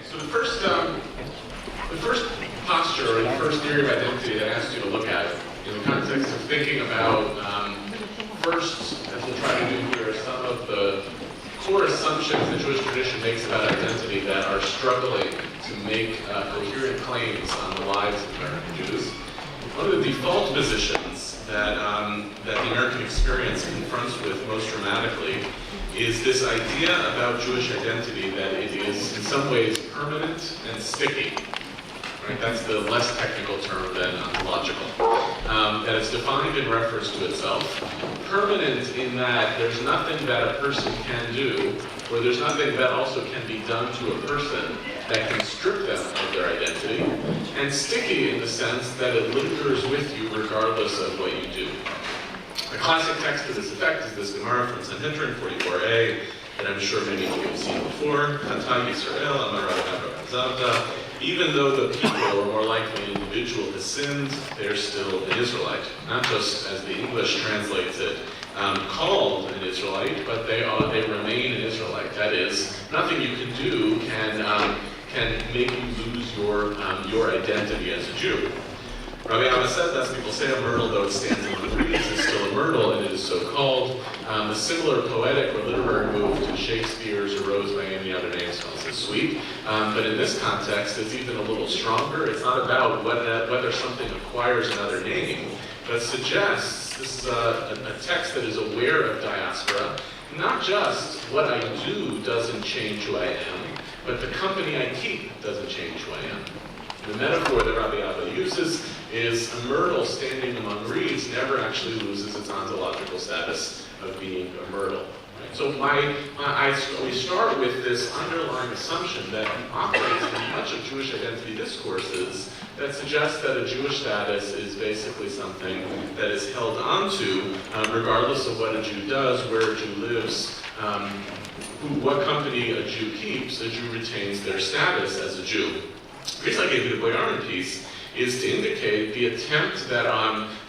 So the first posture, or the first theory of identity that I asked you to look at in the context of thinking about, first, as we'll try to do here, some of the core assumptions the Jewish tradition makes about identity that are struggling to make coherent claims on the lives of American Jews. One of the default positions that the American experience confronts with most dramatically is this idea about Jewish identity that it is in some ways permanent and sticky. Right? That's the less technical term than ontological. That it's defined in reference to itself. Permanent in that there's nothing that a person can do, or there's nothing that also can be done to a person that can strip them of their identity. And sticky in the sense that it lingers with you regardless of what you do. A classic text to this effect is this Gemara from Sanhedrin 44a, that I'm sure many of you have seen before. Even though the people, or more likely an individual, has sinned, they're still an Israelite. Not just, as the English translates it, called an Israelite, but they remain an Israelite. That is, nothing you can do can make you lose your identity as a Jew. Rabbi Abba said that people say a myrtle, though it stands among reeds, is still a myrtle, and it is so called. A similar poetic or literary move to Shakespeare's A Rose by Any Other Name Smells so Sweet. But in this context, it's even a little stronger. It's not about whether something acquires another name, but suggests, this is a text that is aware of diaspora, not just what I do doesn't change who I am, but the company I keep doesn't change who I am. The metaphor that Rabbi Abba uses is a myrtle standing among reeds never actually loses its ontological status of being a myrtle. Right? So we start with this underlying assumption that operates in much of Jewish identity discourses that suggests that a Jewish status is basically something that is held onto regardless of what a Jew does, where a Jew lives, what company a Jew keeps. A Jew retains their status as a Jew. The reason I gave you the Boyarin piece is to indicate the attempt that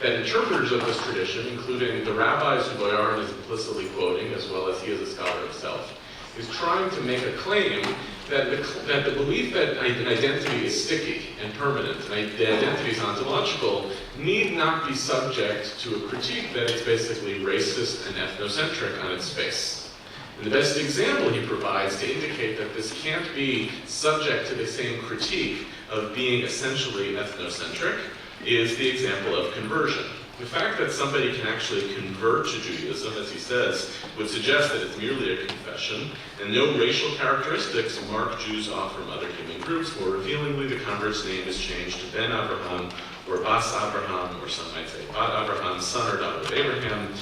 interpreters of this tradition, including the rabbis who Boyarin is implicitly quoting, as well as he as a scholar himself, is trying to make a claim that the belief that an identity is sticky and permanent, and the identity is ontological, need not be subject to a critique that it's basically racist and ethnocentric on its face. And the best example he provides to indicate that this can't be subject to the same critique of being essentially ethnocentric is the example of conversion. The fact that somebody can actually convert to Judaism, as he says, would suggest that it's merely a confession, and no racial characteristics mark Jews off from other human groups. More revealingly, the convert's name is changed to Ben Abraham, or Bas Abraham, or some might say Bat Abraham, son or daughter of Abraham.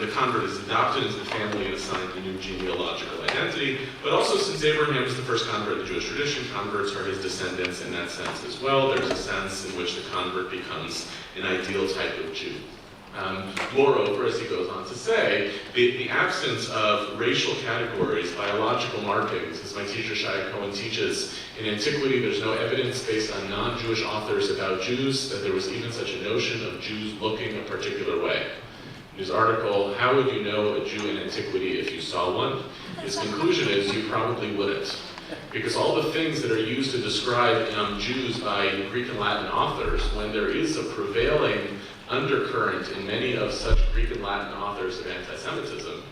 The convert is adopted into the family and assigned a new genealogical identity, but also since Abraham is the first convert in the Jewish tradition, converts are his descendants in that sense as well. There's a sense in which the convert becomes an ideal type of Jew. Moreover, as he goes on to say, the absence of racial categories, biological markings, as my teacher Shai Cohen teaches, in antiquity there's no evidence based on non-Jewish authors about Jews that there was even such a notion of Jews looking a particular way. In his article, How Would You Know a Jew in Antiquity If You Saw One? His conclusion is you probably wouldn't. Because all the things that are used to describe Jews by Greek and Latin authors, when there is a prevailing undercurrent in many of such Greek and Latin authors of anti-Semitism,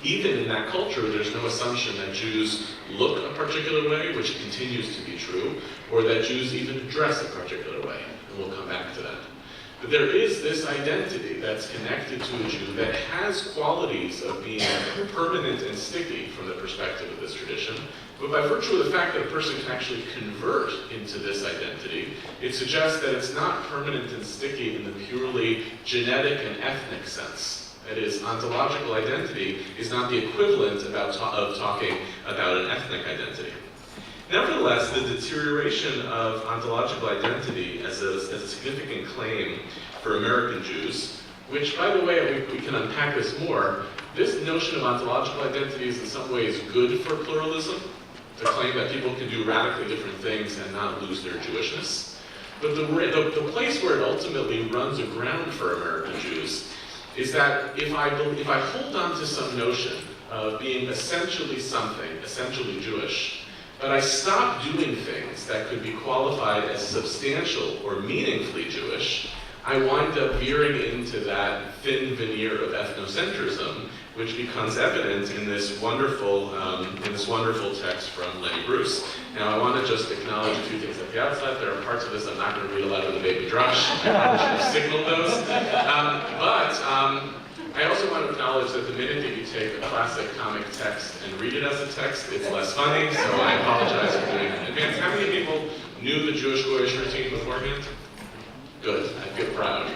even in that culture, there's no assumption that Jews look a particular way, which continues to be true, or that Jews even dress a particular way. And we'll come back to that. But there is this identity that's connected to a Jew that has qualities of being permanent and sticky from the perspective of this tradition. But by virtue of the fact that a person can actually convert into this identity, it suggests that it's not permanent and sticky in the purely genetic and ethnic sense. That is, ontological identity is not the equivalent of talking about an ethnic identity. Nevertheless, the deterioration of ontological identity as a significant claim for American Jews, which, by the way, we can unpack this more, this notion of ontological identity is in some ways good for pluralism, to claim that people can do radically different things and not lose their Jewishness. But the place where it ultimately runs aground for American Jews is that if I hold on to some notion of being essentially something, essentially Jewish, but I stop doing things that could be qualified as substantial or meaningfully Jewish, I wind up veering into that thin veneer of ethnocentrism, which becomes evident in this wonderful text from Lenny Bruce. Now, I want to just acknowledge a few things at the outset. There are parts of this I'm not going to read aloud in the baby drush. I probably should have signaled those. I also want to acknowledge that the minute that you take a classic comic text and read it as a text, it's less funny, so I apologize for doing that in advance. How many people knew the Jewish Goyish routine beforehand? Good, I feel proud.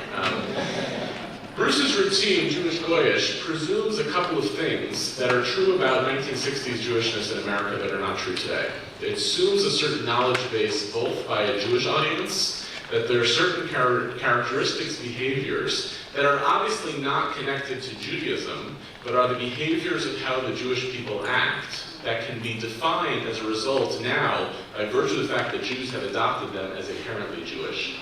Bruce's routine, Jewish Goyish, presumes a couple of things that are true about 1960s Jewishness in America that are not true today. It assumes a certain knowledge base both by a Jewish audience, that there are certain characteristics, behaviors, that are obviously not connected to Judaism, but are the behaviors of how the Jewish people act that can be defined as a result now by virtue of the fact that Jews have adopted them as inherently Jewish.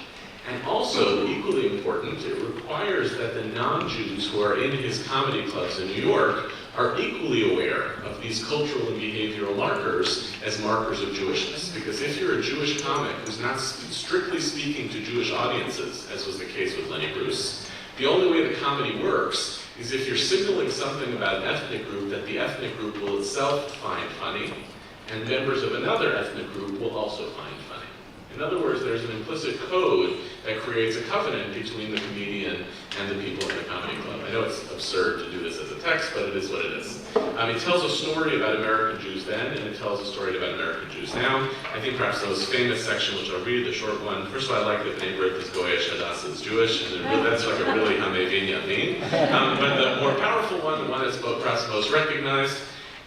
And also, equally important, it requires that the non-Jews who are in his comedy clubs in New York are equally aware of these cultural and behavioral markers as markers of Jewishness. Because if you're a Jewish comic who's not strictly speaking to Jewish audiences, as was the case with Lenny Bruce, the only way the comedy works is if you're signaling something about an ethnic group that the ethnic group will itself find funny, and members of another ethnic group will also find funny. In other words, there's an implicit code that creates a covenant between the comedian and the people in the comedy club. I know it's absurd to do this as a text, but it is what it is. It tells a story about American Jews then, and it tells a story about American Jews now. I think perhaps the most famous section, which I'll read, the short one. First of all, I like that the name is Goyish, Hadassah is Jewish, and that's like a really Hamevin mean. But the more powerful one, the one that's perhaps most recognized,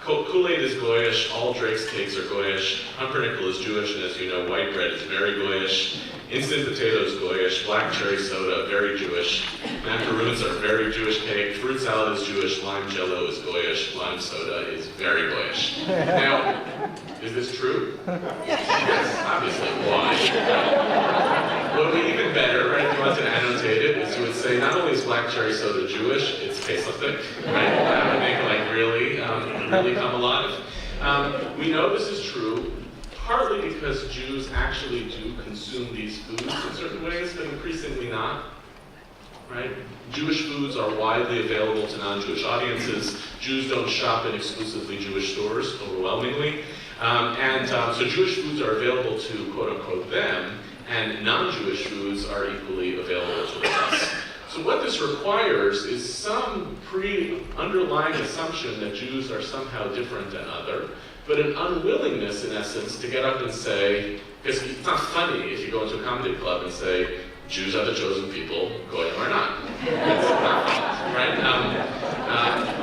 Kool-Aid is Goyish, all Drake's cakes are Goyish, pumpernickel is Jewish, and as you know, white bread is very Goyish, instant potatoes Goyish, black cherry soda, very Jewish, macaroons are very Jewish cake, fruit salad is Jewish, lime jello is Goyish, lime soda is very Goyish. Now, is this true? Yes, obviously. Why? What would be even better, right, if you wanted to annotate it, is you would say not only is black cherry soda Jewish, it's queso-thick, right? That would make it like really come alive. We know this is true, partly because Jews actually do consume these foods in certain ways, but increasingly not, right? Jewish foods are widely available to non-Jewish audiences. Jews don't shop in exclusively Jewish stores, overwhelmingly. So Jewish foods are available to, quote-unquote, them, and non-Jewish foods are equally available to us. So what this requires is some underlying assumption that Jews are somehow different than other, but an unwillingness, in essence, to get up and say, because it's not funny if you go into a comedy club and say, Jews are the chosen people, Goyim are not. It's not funny, right?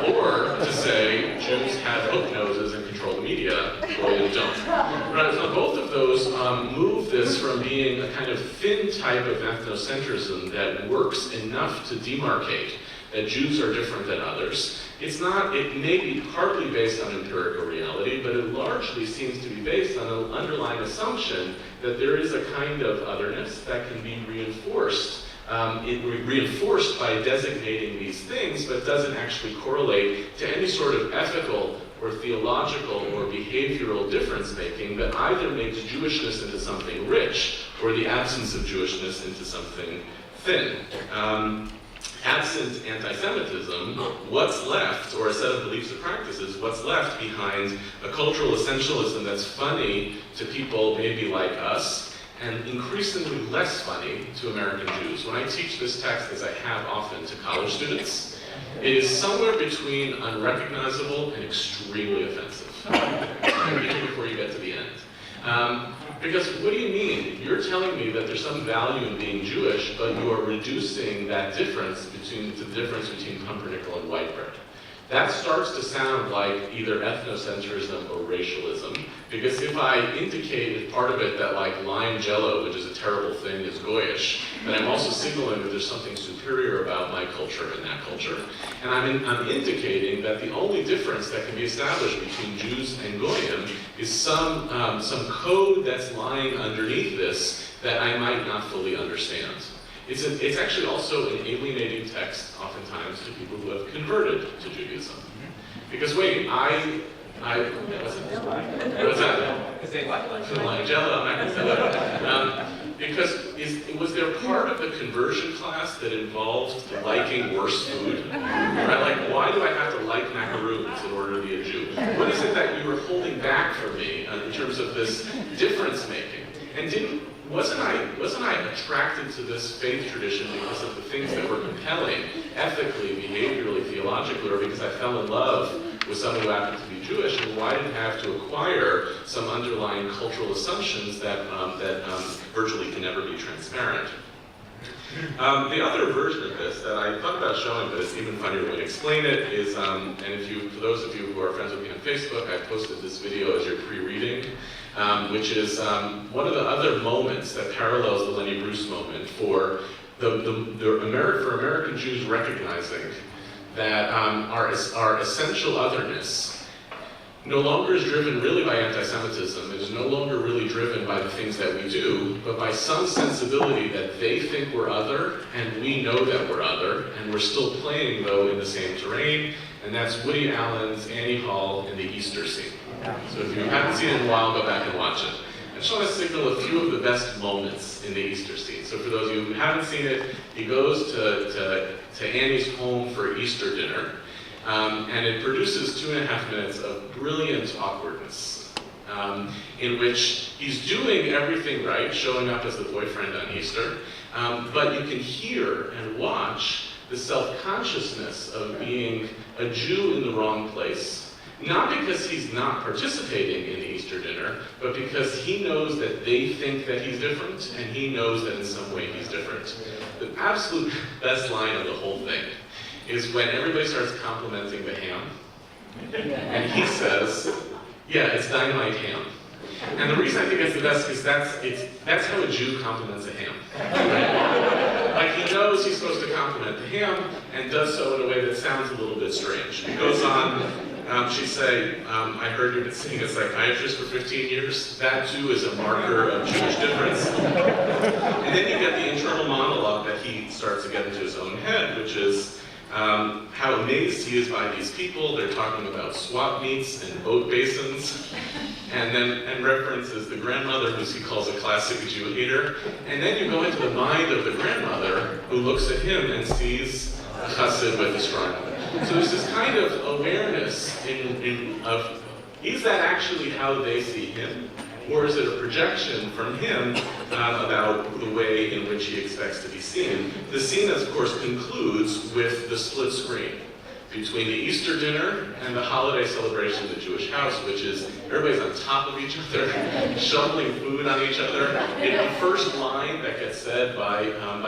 Or to say, Jews have hook noses and control the media, Goyim don't. Right? So both of those move this from being a kind of thin type of ethnocentrism that works enough to demarcate that Jews are different than others. It may be partly based on empirical reality, but it largely seems to be based on an underlying assumption that there is a kind of otherness that can be reinforced. Reinforced by designating these things, but doesn't actually correlate to any sort of ethical or theological or behavioral difference-making that either makes Jewishness into something rich or the absence of Jewishness into something thin. Absent anti-Semitism, what's left, or a set of beliefs and practices, what's left behind a cultural essentialism that's funny to people maybe like us, and increasingly less funny to American Jews. When I teach this text, as I have often to college students, it is somewhere between unrecognizable and extremely offensive, even before you get to the end. Because what do you mean? You're telling me that there's some value in being Jewish, but you are reducing that difference between pumpernickel and white bread. That starts to sound like either ethnocentrism or racialism, because if I indicate as part of it that like lime jello, which is a terrible thing, is Goyish, then I'm also signaling that there's something superior about my culture and that culture. And I'm indicating that the only difference that can be established between Jews and Goyim is some code that's lying underneath this that I might not fully understand. It's actually also an alienating text, oftentimes, to people who have converted to Judaism. Because wait, I What's that? Because they like Like Jello, I'm not going to say that. Because was there part of the conversion class that involved liking worse food? Right? Like, why do I have to like macaroons in order to be a Jew? What is it that you were holding back from me in terms of this difference making? And wasn't I attracted to this faith tradition because of the things that were compelling, ethically, behaviorally, theologically, or because I fell in love with someone who happened to be Jewish, and why did I have to acquire some underlying cultural assumptions that virtually can never be transparent? The other version of this that I thought about showing, but it's an even funnier way to explain it, is, and for those of you who are friends with me on Facebook, I posted this video as your pre-reading, which is one of the other moments that parallels the Lenny Bruce moment for American Jews recognizing that our essential otherness no longer is driven really by anti-Semitism. It is no longer really driven by the things that we do, but by some sensibility that they think we're other, and we know that we're other, and we're still playing, though, in the same terrain, and that's Woody Allen's Annie Hall in the Easter scene. So if you haven't seen it in a while, go back and watch it. I just want to signal a few of the best moments in the Easter scene. So for those of you who haven't seen it, he goes to Annie's home for Easter dinner, and it produces 2.5 minutes of brilliant awkwardness, in which he's doing everything right, showing up as the boyfriend on Easter, but you can hear and watch the self-consciousness of being a Jew in the wrong place. Not because he's not participating in the Easter dinner, but because he knows that they think that he's different, and he knows that in some way he's different. The absolute best line of the whole thing is when everybody starts complimenting the ham, and he says, yeah, it's dynamite ham. And the reason I think it's the best is that's how a Jew compliments a ham. Right? Like, he knows he's supposed to compliment the ham, and does so in a way that sounds a little bit strange. He goes on, she'd say, I heard you've been seeing a psychiatrist for 15 years. That too is a marker of Jewish difference. And then you get the internal monologue that he starts to get into his own head, which is how amazed he is by these people. They're talking about swap meets and boat basins, and references the grandmother, who he calls a classic Jew hater. And then you go into the mind of the grandmother, who looks at him and sees a chassid with a strong. So there's this kind of awareness of, is that actually how they see him? Or is it a projection from him about the way in which he expects to be seen? The scene, of course, concludes with the split screen between the Easter dinner and the holiday celebration of the Jewish house, which is everybody's on top of each other, shoveling food on each other. And the first line that gets said by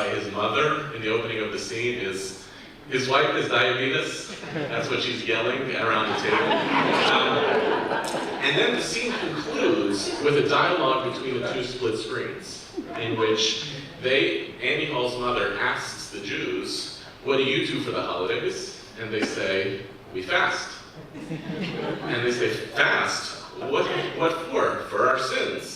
his mother in the opening of the scene is, his wife has diabetes. That's what she's yelling around the table. And then the scene concludes with a dialogue between the two split screens, in which Annie Hall's mother asks the Jews, what do you do for the holidays? And they say, we fast. And they say, fast? What for? For our sins.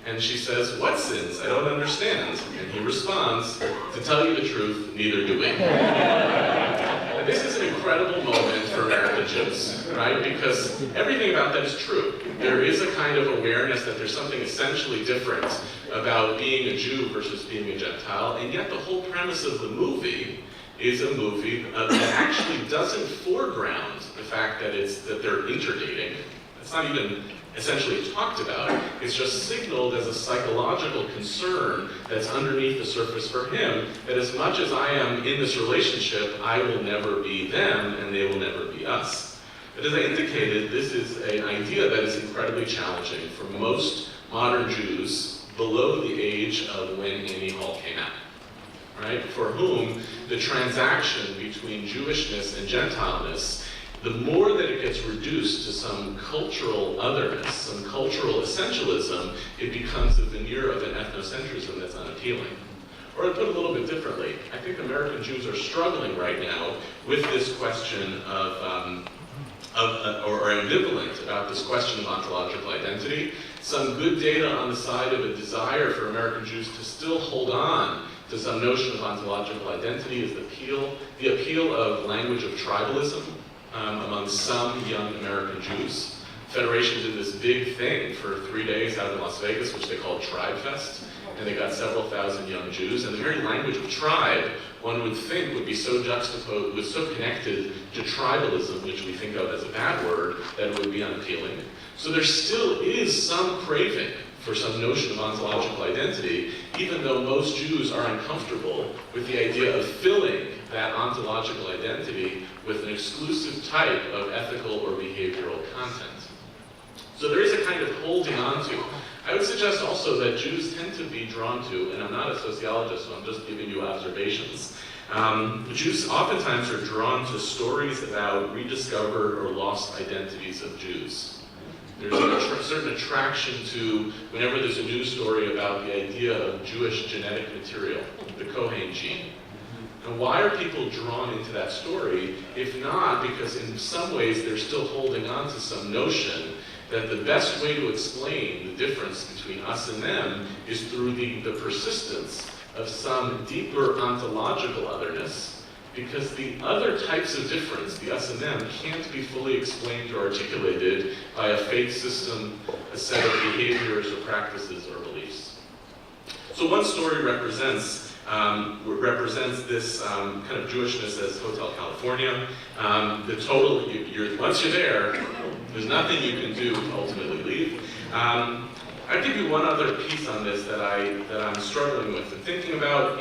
And she says, what sins? I don't understand. And he responds, to tell you the truth, neither do we. And this is an incredible moment for American Jews, right? Because everything about that is true. There is a kind of awareness that there's something essentially different about being a Jew versus being a Gentile, and yet the whole premise of the movie is a movie that actually doesn't foreground the fact that they're interdating. It's not even essentially talked about. It's just signaled as a psychological concern that's underneath the surface for him, that as much as I am in this relationship, I will never be them and they will never be us. But as I indicated, this is an idea that is incredibly challenging for most modern Jews below the age of when Annie Hall came out, right? For whom the transaction between Jewishness and Gentileness, the more that it gets reduced to some cultural otherness, some cultural essentialism, it becomes a veneer of an ethnocentrism that's unappealing. Or to put it a little bit differently, I think American Jews are struggling right now with this question or ambivalent about this question of ontological identity. Some good data on the side of a desire for American Jews to still hold on to some notion of ontological identity is the appeal of language of tribalism. among some young American Jews. Federation did this big thing for 3 days out in Las Vegas, which they called Tribe Fest, and they got several thousand young Jews. And the very language of tribe, one would think, would be so juxtaposed, was so connected to tribalism, which we think of as a bad word, that it would be unappealing. So there still is some craving for some notion of ontological identity, even though most Jews are uncomfortable with the idea of filling that ontological identity with an exclusive type of ethical or behavioral content. So there is a kind of holding on to. I would suggest also that Jews tend to be drawn to, and I'm not a sociologist, so I'm just giving you observations. Jews oftentimes are drawn to stories about rediscovered or lost identities of Jews. There's a certain attraction to whenever there's a news story about the idea of Jewish genetic material, the Kohen gene. And why are people drawn into that story? If not, because in some ways they're still holding on to some notion that the best way to explain the difference between us and them is through the persistence of some deeper ontological otherness, because the other types of difference, the us and them, can't be fully explained or articulated by a faith system, a set of behaviors or practices or beliefs. So one story represents this kind of Jewishness as Hotel California. The total, once you're there, there's nothing you can do to ultimately leave. I'll give you one other piece on this that I'm struggling with and thinking about.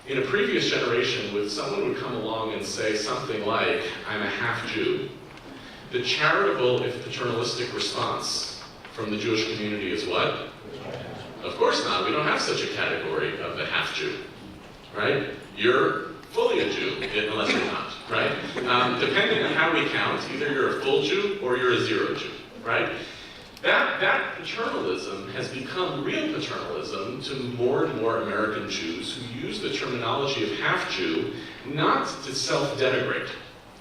In a previous generation, when someone would come along and say something like, "I'm a half Jew," the charitable, if paternalistic response from the Jewish community is what? Of course not. We don't have such a category of the half Jew, right? You're fully a Jew, unless you're not, right? Depending on how we count, either you're a full Jew or you're a zero Jew, right? That paternalism has become real paternalism to more and more American Jews who use the terminology of half-Jew not to self-denigrate.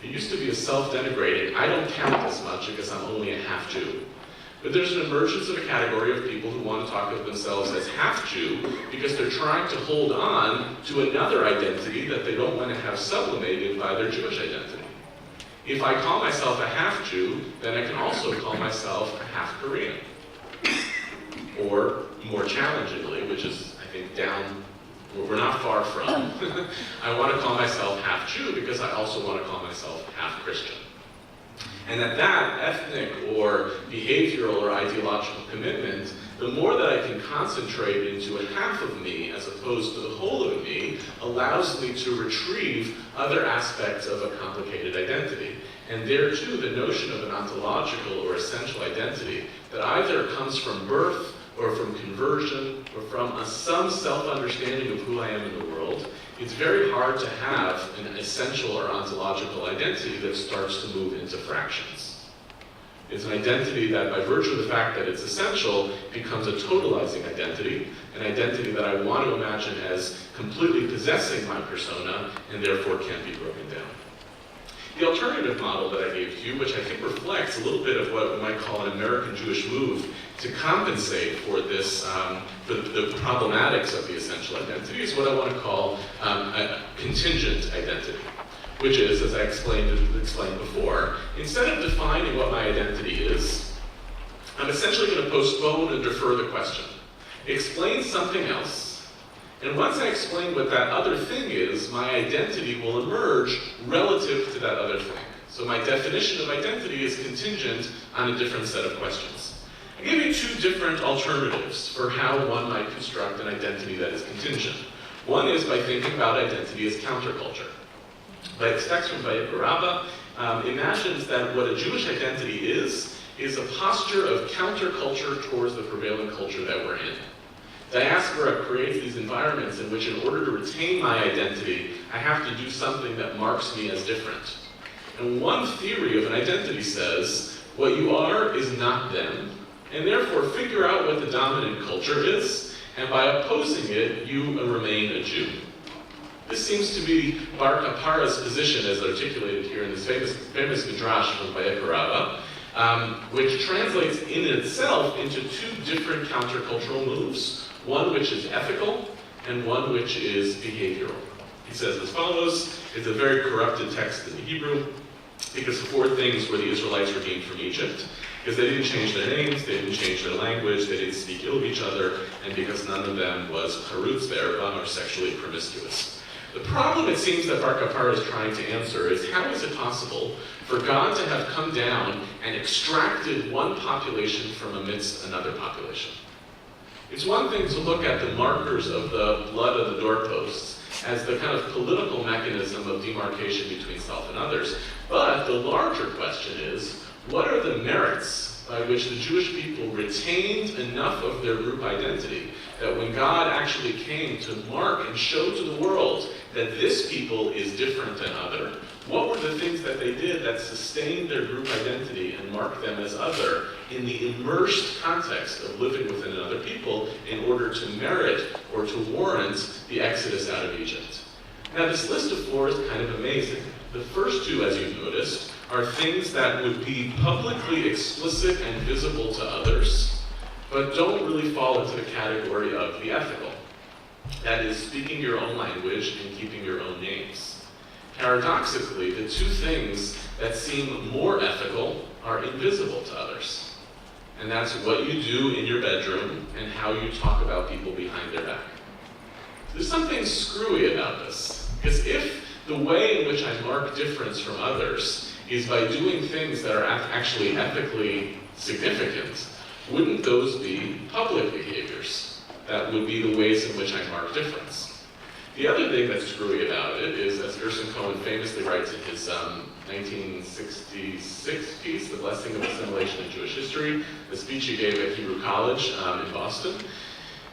It used to be a self-denigrating, I don't count as much because I'm only a half-Jew. But there's an emergence of a category of people who want to talk of themselves as half-Jew because they're trying to hold on to another identity that they don't want to have sublimated by their Jewish identity. If I call myself a half-Jew, then I can also call myself a half-Korean. Or, more challengingly, which is, I think, down, we're not far from, I want to call myself half-Jew because I also want to call myself half-Christian. And that ethnic or behavioral or ideological commitment, the more that I can concentrate into a half of me as opposed to the whole of me, allows me to retrieve other aspects of a complicated identity. And there too, the notion of an ontological or essential identity that either comes from birth or from conversion or from some self-understanding of who I am in the world, it's very hard to have an essential or ontological identity that starts to move into fractions. It's an identity that, by virtue of the fact that it's essential, becomes a totalizing identity, an identity that I want to imagine as completely possessing my persona and therefore can't be broken down. The alternative model that I gave to you, which I think reflects a little bit of what we might call an American Jewish move to compensate for this, for the problematics of the essential identity, is what I want to call a contingent identity, which is, as I explained before, instead of defining what my identity is, I'm essentially going to postpone and defer the question, explain something else, and once I explain what that other thing is, my identity will emerge relative to that other thing. So my definition of identity is contingent on a different set of questions. I give you two different alternatives for how one might construct an identity that is contingent. One is by thinking about identity as counterculture. This text from Yehuda Kurtzer imagines that what a Jewish identity is a posture of counterculture towards the prevailing culture that we're in. Diaspora creates these environments in which, in order to retain my identity, I have to do something that marks me as different. And one theory of an identity says, what you are is not them, and therefore figure out what the dominant culture is, and by opposing it, you remain a Jew. This seems to be Bar Kapara's position as articulated here in this famous midrash from Yehuda Kurtzer, which translates in itself into two different countercultural moves. One which is ethical, and one which is behavioral. He says as follows, it's a very corrupted text in the Hebrew, because the 4 things were the Israelites redeemed from Egypt, because they didn't change their names, they didn't change their language, they didn't speak ill of each other, and because none of them was charutz be'ervam, or sexually promiscuous. The problem it seems that Bar Kappara is trying to answer is, how is it possible for God to have come down and extracted one population from amidst another population? It's one thing to look at the markers of the blood of the doorposts as the kind of political mechanism of demarcation between self and others, but the larger question is, what are the merits by which the Jewish people retained enough of their group identity that when God actually came to mark and show to the world that this people is different than other, what were the things that they did that sustained their group identity and marked them as other in the immersed context of living within another people in order to merit or to warrant the exodus out of Egypt? Now, this list of 4 is kind of amazing. The first 2, as you've noticed, are things that would be publicly explicit and visible to others, but don't really fall into the category of the ethical. That is, speaking your own language and keeping your own names. Paradoxically, the 2 things that seem more ethical are invisible to others. And that's what you do in your bedroom and how you talk about people behind their back. There's something screwy about this, because if the way in which I mark difference from others is by doing things that are actually ethically significant, wouldn't those be public behaviors? That would be the ways in which I mark difference. The other thing that's screwy about it is, as Gerson Cohen famously writes in his 1966 piece, The Blessing of Assimilation in Jewish History, the speech he gave at Hebrew College in Boston,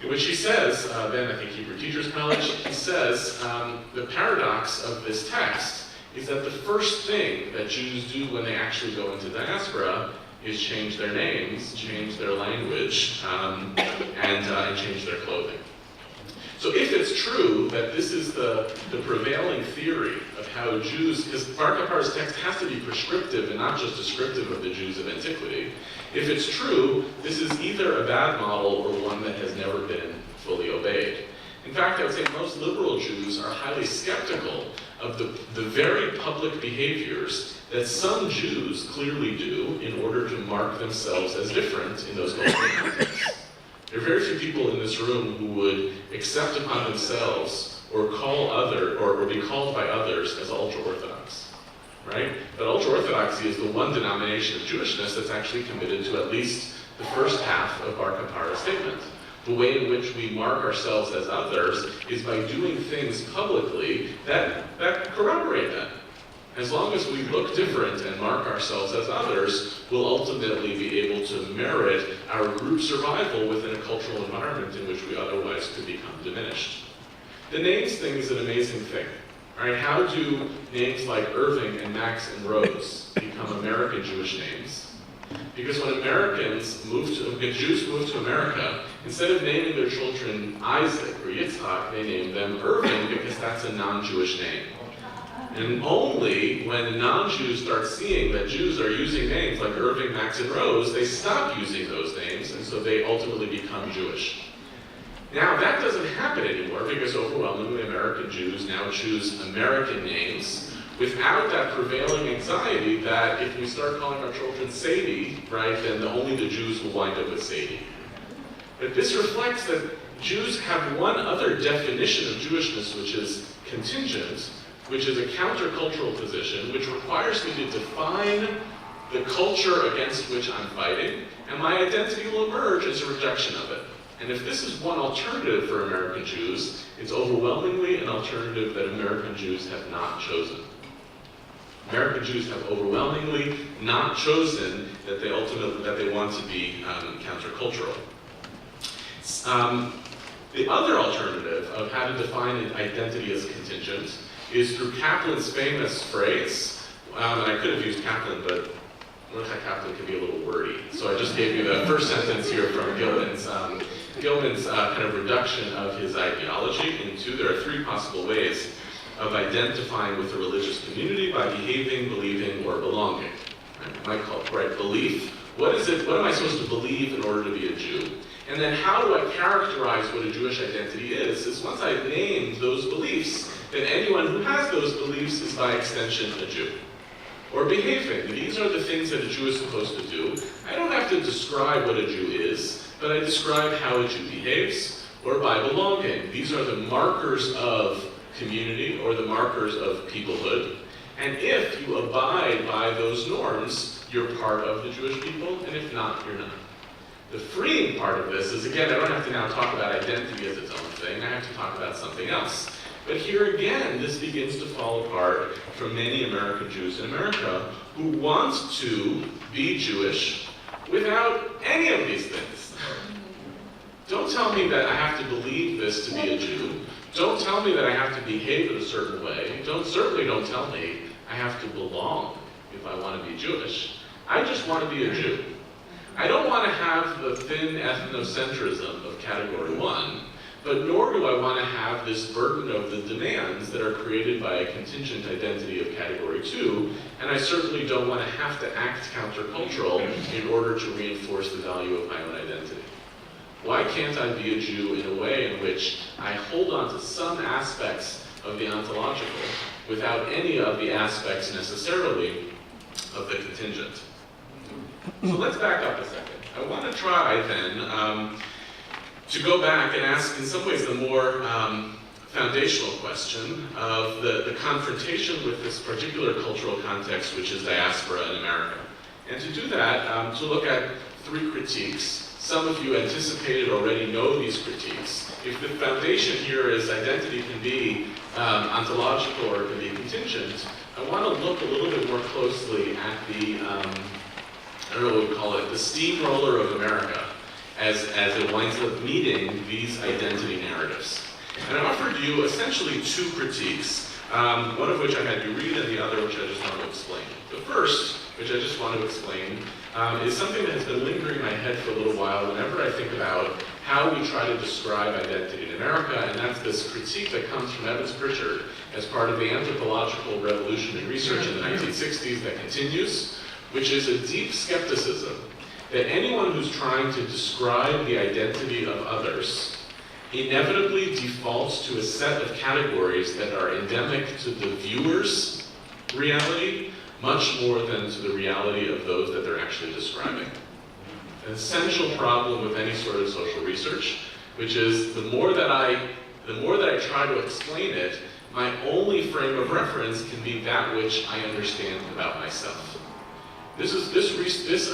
in which he says, then I think Hebrew Teachers College, he says, the paradox of this text is that the first thing that Jews do when they actually go into diaspora is change their names, change their language, and change their clothing. So if it's true that this is the prevailing theory of how Jews, because Bar Kappara's text has to be prescriptive and not just descriptive of the Jews of antiquity, if it's true, this is either a bad model or one that has never been fully obeyed. In fact, I would say most liberal Jews are highly skeptical of the very public behaviors that some Jews clearly do in order to mark themselves as different in those cultural contexts. There are very few people in this room who would accept upon themselves or call or be called by others as ultra-Orthodox, right? But ultra-Orthodoxy is the one denomination of Jewishness that's actually committed to at least the first half of Bar Kappara's statement. The way in which we mark ourselves as others is by doing things publicly that corroborate that. As long as we look different and mark ourselves as others, we'll ultimately be able to merit our group survival within a cultural environment in which we otherwise could become diminished. The names thing is an amazing thing. All right, how do names like Irving and Max and Rose become American Jewish names? Because when Jews moved to America, instead of naming their children Isaac or Yitzhak, they named them Irving because that's a non-Jewish name. And only when non-Jews start seeing that Jews are using names like Irving, Max, and Rose, they stop using those names, and so they ultimately become Jewish. Now, that doesn't happen anymore because overwhelmingly American Jews now choose American names without that prevailing anxiety that if we start calling our children Sadie, right, then only the Jews will wind up with Sadie. But this reflects that Jews have one other definition of Jewishness, which is contingent, which is a countercultural position, which requires me to define the culture against which I'm fighting, and my identity will emerge as a rejection of it. And if this is one alternative for American Jews, it's overwhelmingly an alternative that American Jews have not chosen. American Jews have overwhelmingly not chosen that they want to be countercultural. The other alternative of how to define an identity as contingent is through Kaplan's famous phrase, and I could have used Kaplan, but Mordechai Kaplan can be a little wordy. So I just gave you the first sentence here from Gilman's kind of reduction of his ideology into there are 3 possible ways of identifying with a religious community by behaving, believing, or belonging. I might call it, right, belief. What am I supposed to believe in order to be a Jew? And then how do I characterize what a Jewish identity is once I've named those beliefs, then anyone who has those beliefs is by extension a Jew. or behaving. These are the things that a Jew is supposed to do. I don't have to describe what a Jew is, but I describe how a Jew behaves, or by belonging. These are the markers of community, or the markers of peoplehood. And if you abide by those norms, you're part of the Jewish people, and if not, you're not. The freeing part of this is, again, I don't have to now talk about identity as its own thing, I have to talk about something else. But here again, this begins to fall apart for many American Jews in America who want to be Jewish without any of these things. Don't tell me that I have to believe this to be a Jew. Don't tell me that I have to behave in a certain way. Certainly don't tell me I have to belong if I want to be Jewish. I just want to be a Jew. I don't want to have the thin ethnocentrism of category 1, but nor do I want to have this burden of the demands that are created by a contingent identity of category 2, and I certainly don't want to have to act countercultural in order to reinforce the value of my own identity. Why can't I be a Jew in a way in which I hold on to some aspects of the ontological without any of the aspects necessarily of the contingent? So let's back up a second. I want to try then to go back and ask in some ways the more foundational question of the confrontation with this particular cultural context, which is diaspora in America. And to do that, to look at 3 critiques. Some of you anticipated already know these critiques. If the foundation here is identity can be ontological or it can be contingent, I want to look a little bit more closely at the, I don't know what we call it, the steamroller of America as it winds up meeting these identity narratives. And I offered you essentially 2 critiques, one of which I had you read and the other which I just want to explain. The first, which I just want to explain, is something that has been lingering in my head for a little while whenever I think about how we try to describe identity in America, and that's this critique that comes from Evans Pritchard as part of the anthropological revolution in research in the 1960s that continues, which is a deep skepticism that anyone who's trying to describe the identity of others inevitably defaults to a set of categories that are endemic to the viewer's reality, much more than to the reality of those that they're actually describing. An essential problem with any sort of social research, which is the more that I try to explain it, my only frame of reference can be that which I understand about myself. This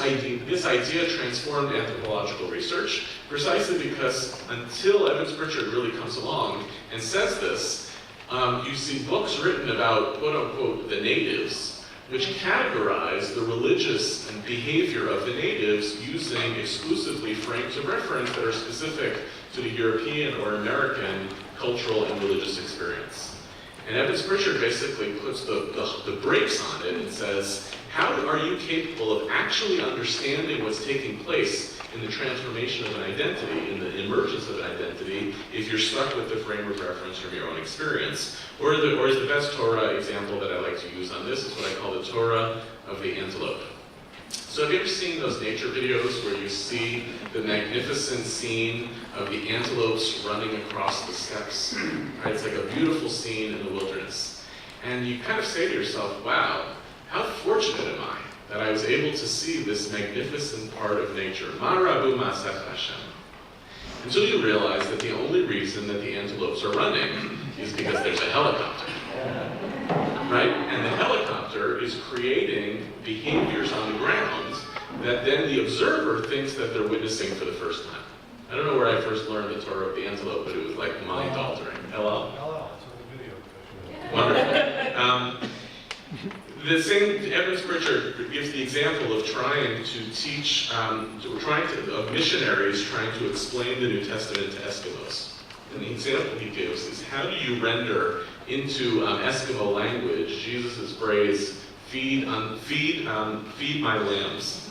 idea transformed anthropological research precisely because until Evans Pritchard really comes along and says this, you see books written about quote-unquote the natives, which categorize the religious and behavior of the natives using exclusively frames of reference that are specific to the European or American cultural and religious experience. And Evans Pritchard basically puts the brakes on it and says, how are you capable of actually understanding what's taking place in the transformation of an identity, in the emergence of an identity, if you're stuck with the frame of reference from your own experience? Or is the best Torah example that I like to use on this is what I call the Torah of the antelope. So have you ever seen those nature videos where you see the magnificent scene of the antelopes running across the steppes? Right? It's like a beautiful scene in the wilderness. And you kind of say to yourself, wow, how fortunate am I that I was able to see this magnificent part of nature. Ma rabu ma'aseh Hashem. Until you realize that the only reason that the antelopes are running is because there's a helicopter. Right? And the helicopter is creating behaviors on the ground that then the observer thinks that they're witnessing for the first time. I don't know where I first learned the Torah of the antelope, but it was like mind-altering. Hello? Hello, it's on the video. Wonderful. The same Evans Pritchard gives the example of trying to teach, of missionaries trying to explain the New Testament to Eskimos. And the example he gives is, how do you render into Eskimo language Jesus' phrase, feed my lambs?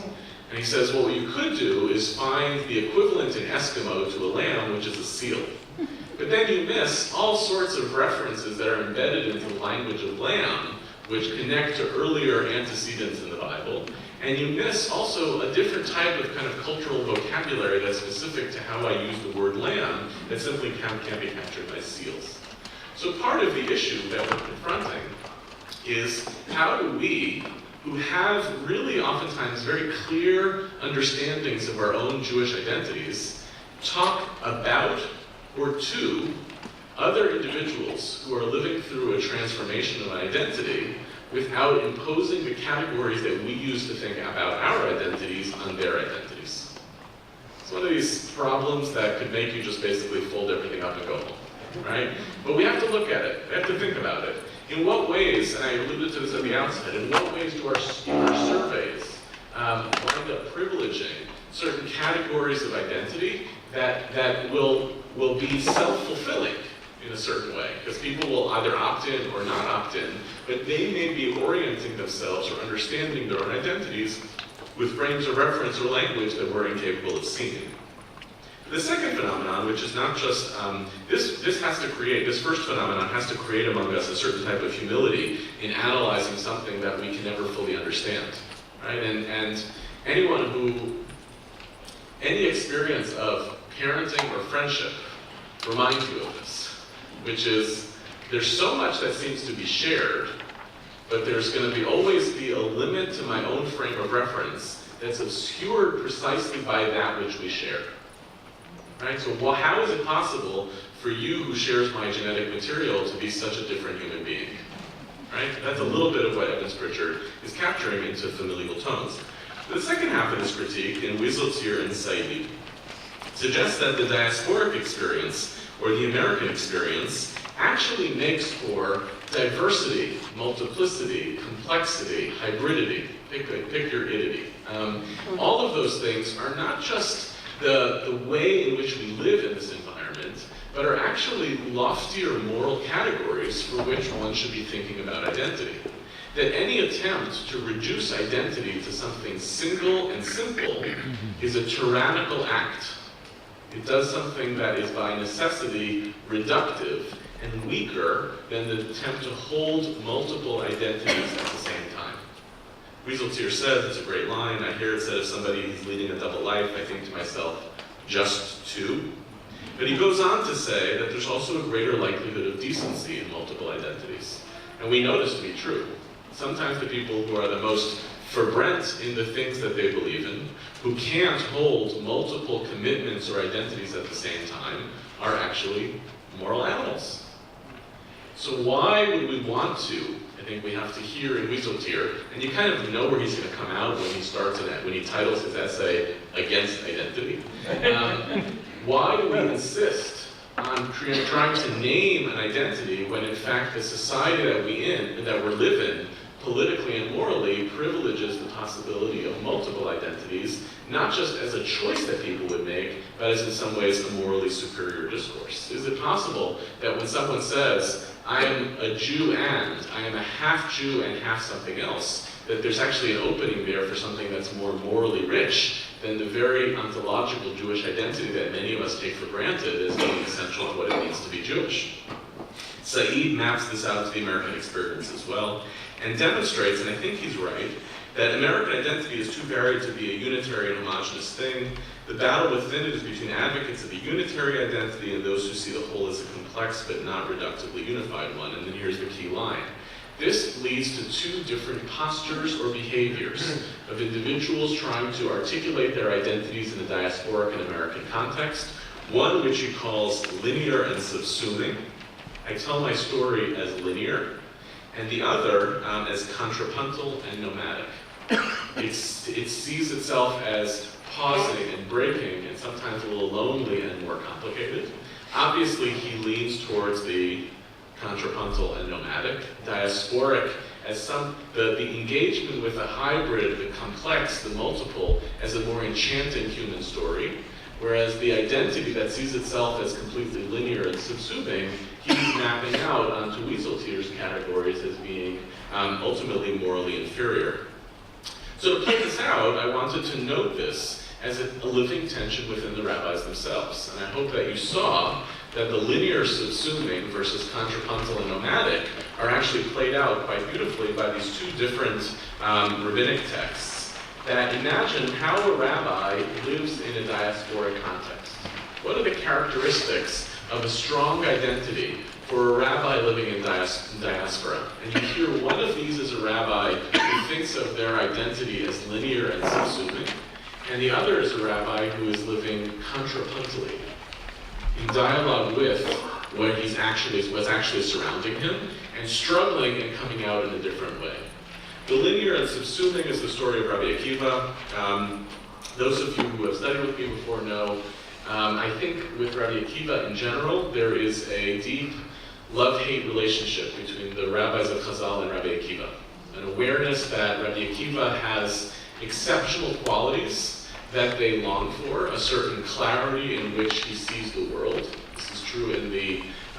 And he says, well, what you could do is find the equivalent in Eskimo to a lamb, which is a seal. But then you miss all sorts of references that are embedded into the language of lamb, which connect to earlier antecedents in the Bible, and you miss also a different type of kind of cultural vocabulary that's specific to how I use the word lamb that simply can't be captured by seals. So part of the issue that we're confronting is, how do we who have really oftentimes very clear understandings of our own Jewish identities talk about or to other individuals who are living through a transformation of identity without imposing the categories that we use to think about our identities on their identities. It's one of these problems that could make you just basically fold everything up and go home, right? But we have to look at it. We have to think about it. In what ways, and I alluded to this at the outset, in what ways do our surveys wind up privileging certain categories of identity that will be self-fulfilling in a certain way? Because people will either opt in or not opt in, but they may be orienting themselves or understanding their own identities with frames of reference or language that we're incapable of seeing. The second phenomenon, which is not just, this first phenomenon has to create among us a certain type of humility in analyzing something that we can never fully understand, right? And any experience of parenting or friendship reminds you of this, which is there's so much that seems to be shared, but there's going to always be a limit to my own frame of reference that's obscured precisely by that which we share. Right? So how is it possible for you who shares my genetic material to be such a different human being? Right? That's a little bit of what Evans Pritchard is capturing into familial tones. The second half of this critique, in Wieseltier and Saidi, suggests that the diasporic experience, or the American experience, actually makes for diversity, multiplicity, complexity, hybridity, pick your idity. All of those things are not just the way in which we live in this environment, but are actually loftier moral categories for which one should be thinking about identity. That any attempt to reduce identity to something single and simple is a tyrannical act. It does something that is by necessity reductive and weaker than the attempt to hold multiple identities at the same time. Wieseltier says, it's a great line, I hear it said of somebody who's leading a double life, I think to myself, just two. But he goes on to say that there's also a greater likelihood of decency in multiple identities. And we know this to be true. Sometimes the people who are the most fervent in the things that they believe in, who can't hold multiple commitments or identities at the same time, are actually moral animals. So why would we want to? I think we have to hear in Wieseltier, and you kind of know where he's going to come out when he titles his essay Against Identity. Why do we insist on trying to name an identity when in fact the society that we're living politically and morally privileges the possibility of multiple identities, not just as a choice that people would make, but as in some ways a morally superior discourse? Is it possible that when someone says, I am a Jew and, I am a half Jew and half something else, that there's actually an opening there for something that's more morally rich than the very ontological Jewish identity that many of us take for granted as being essential to what it means to be Jewish? Said maps this out to the American experience as well, and demonstrates, and I think he's right, that American identity is too varied to be a unitary and homogeneous thing. The battle within it is between advocates of a unitary identity and those who see the whole as a complex but not reductively unified one. And then here's the key line. This leads to two different postures or behaviors of individuals trying to articulate their identities in a diasporic and American context. One which he calls linear and subsuming. I tell my story as linear, and the other as contrapuntal and nomadic. It sees itself as pausing and breaking, and sometimes a little lonely and more complicated. Obviously, he leans towards the contrapuntal and nomadic. Diasporic as the engagement with the hybrid, the complex, the multiple, as a more enchanting human story. Whereas the identity that sees itself as completely linear and subsuming, he's mapping out onto Wieseltier's categories as being ultimately morally inferior. So to play this out, I wanted to note this as a living tension within the rabbis themselves. And I hope that you saw that the linear subsuming versus contrapuntal and nomadic are actually played out quite beautifully by these two different rabbinic texts that imagine how a rabbi lives in a diasporic context. What are the characteristics of a strong identity for a rabbi living in diaspora. And you hear one of these is a rabbi who thinks of their identity as linear and subsuming, and the other is a rabbi who is living contrapuntally, in dialogue with what's actually surrounding him, and struggling and coming out in a different way. The linear and subsuming is the story of Rabbi Akiva. Those of you who have studied with me before know, I think with Rabbi Akiva in general, there is a deep love-hate relationship between the rabbis of Chazal and Rabbi Akiva. An awareness that Rabbi Akiva has exceptional qualities that they long for, a certain clarity in which he sees the world. This is true in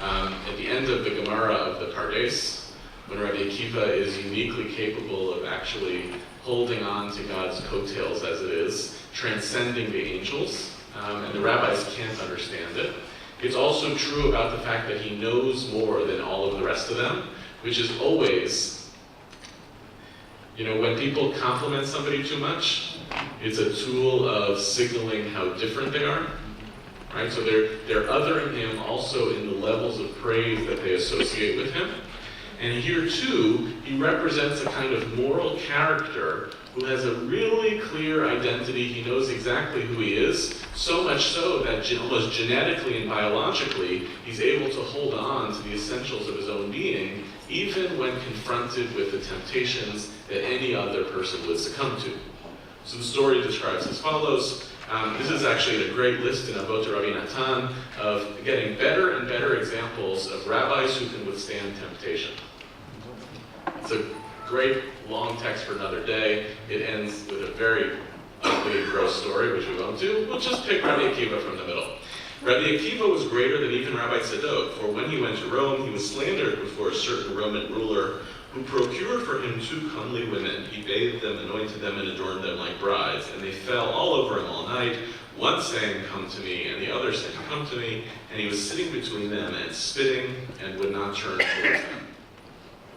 at the end of the Gemara of the Pardes, when Rabbi Akiva is uniquely capable of actually holding on to God's coattails as it is, transcending the angels, and the rabbis can't understand it. It's also true about the fact that he knows more than all of the rest of them, which is always, when people compliment somebody too much, it's a tool of signaling how different they are, right? So they're othering him also in the levels of praise that they associate with him. And here too, he represents a kind of moral character who has a really clear identity. He knows exactly who he is, so much so that almost genetically and biologically, he's able to hold on to the essentials of his own being, even when confronted with the temptations that any other person would succumb to. So the story describes as follows. This is actually a great list in Avot Rabbi Natan of getting better and better examples of rabbis who can withstand temptation. It's a great long text for another day. It ends with a very ugly and gross story, which we won't do. We'll just pick Rabbi Akiva from the middle. Rabbi Akiva was greater than even Rabbi Tzadok, for when he went to Rome, he was slandered before a certain Roman ruler who procured for him 2 comely women. He bathed them, anointed them, and adorned them like brides. And they fell all over him all night, one saying, "Come to me," and the other saying, "Come to me." And he was sitting between them and spitting and would not turn towards them.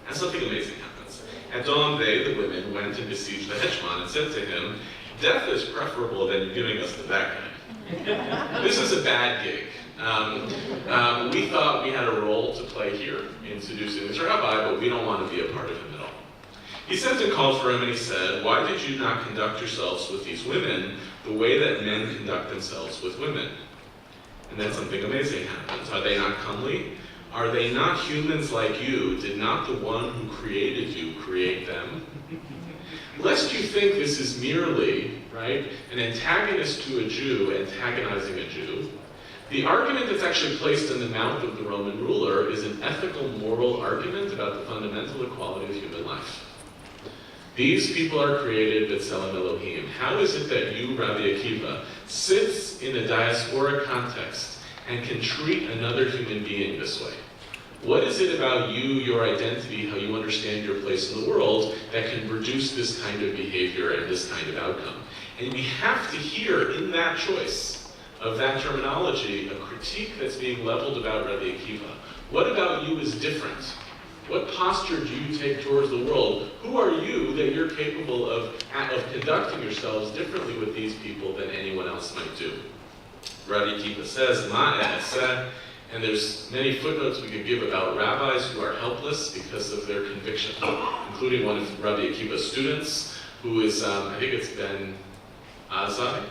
And something amazing happens. At dawn, they, the women, went and besieged the Hartman and said to him, "Death is preferable than giving us the backhand." This is a bad gig. We thought we had a role to play here in seducing this rabbi, but we don't want to be a part of him at all. He sent and called for him, and he said, "Why did you not conduct yourselves with these women the way that men conduct themselves with women?" And then something amazing happens. Are they not comely? Are they not humans like you? Did not the one who created you create them? Lest you think this is merely, right, an antagonist to a Jew antagonizing a Jew, the argument that's actually placed in the mouth of the Roman ruler is an ethical, moral argument about the fundamental equality of human life. These people are created b'tselem Elohim. How is it that you, Rabbi Akiva, sits in a diasporic context and can treat another human being this way? What is it about you, your identity, how you understand your place in the world that can produce this kind of behavior and this kind of outcome? And we have to hear in that choice of that terminology a critique that's being leveled about Rabbi Akiva. What about you is different? What posture do you take towards the world? Who are you that you're capable of conducting yourselves differently with these people than anyone else might do? Rabbi Akiva says, "Ma e'aseh," and there's many footnotes we could give about rabbis who are helpless because of their conviction, including one of Rabbi Akiva's students, who is, I think it's Ben Azai,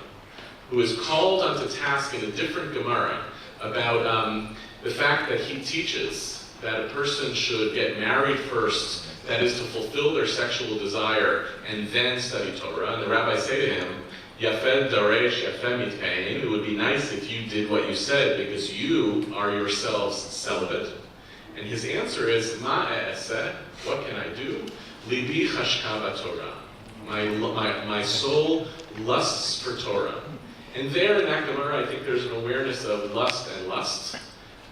who is called onto task in a different Gemara about the fact that he teaches that a person should get married first, that is to fulfill their sexual desire, and then study Torah. And the rabbis say to him, "Yafed daresh, yafed mitkain." It would be nice if you did what you said, because you are yourselves celibate. And his answer is, "Ma e'aseh," what can I do? "Libi chashka b'Torah." My soul lusts for Torah. And there in that Gemara, I think there's an awareness of lust and lust.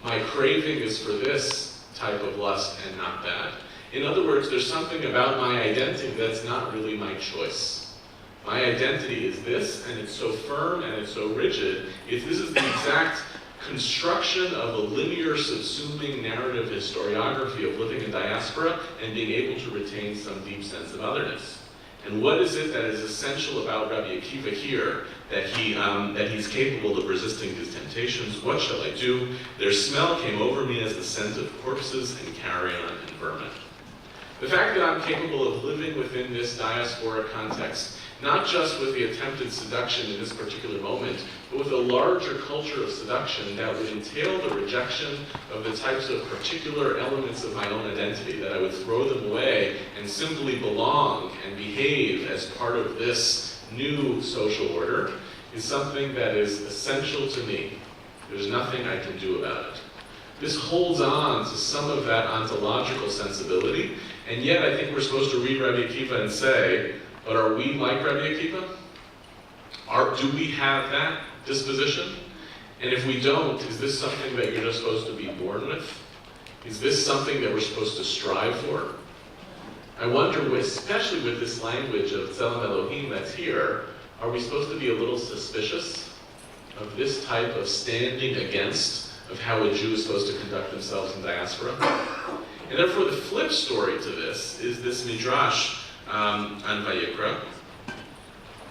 My craving is for this type of lust and not that. In other words, there's something about my identity that's not really my choice. My identity is this, and it's so firm and it's so rigid. This is the exact construction of a linear, subsuming narrative historiography of living in diaspora and being able to retain some deep sense of otherness. And what is it that is essential about Rabbi Akiva here, that he's capable of resisting his temptations? What shall I do? Their smell came over me as the scent of corpses and carrion and vermin. The fact that I'm capable of living within this diaspora context, not just with the attempted seduction in this particular moment, but with a larger culture of seduction that would entail the rejection of the types of particular elements of my own identity, that I would throw them away and simply belong and behave as part of this new social order, is something that is essential to me. There's nothing I can do about it. This holds on to some of that ontological sensibility, and yet I think we're supposed to read Rabbi Akiva and say, but are we like Rabbi Akiva? Do we have that disposition? And if we don't, is this something that you're just supposed to be born with? Is this something that we're supposed to strive for? I wonder, especially with this language of Tzelem Elohim that's here, are we supposed to be a little suspicious of this type of standing against of how a Jew is supposed to conduct themselves in diaspora? And therefore the flip story to this is this midrash on Vayikra.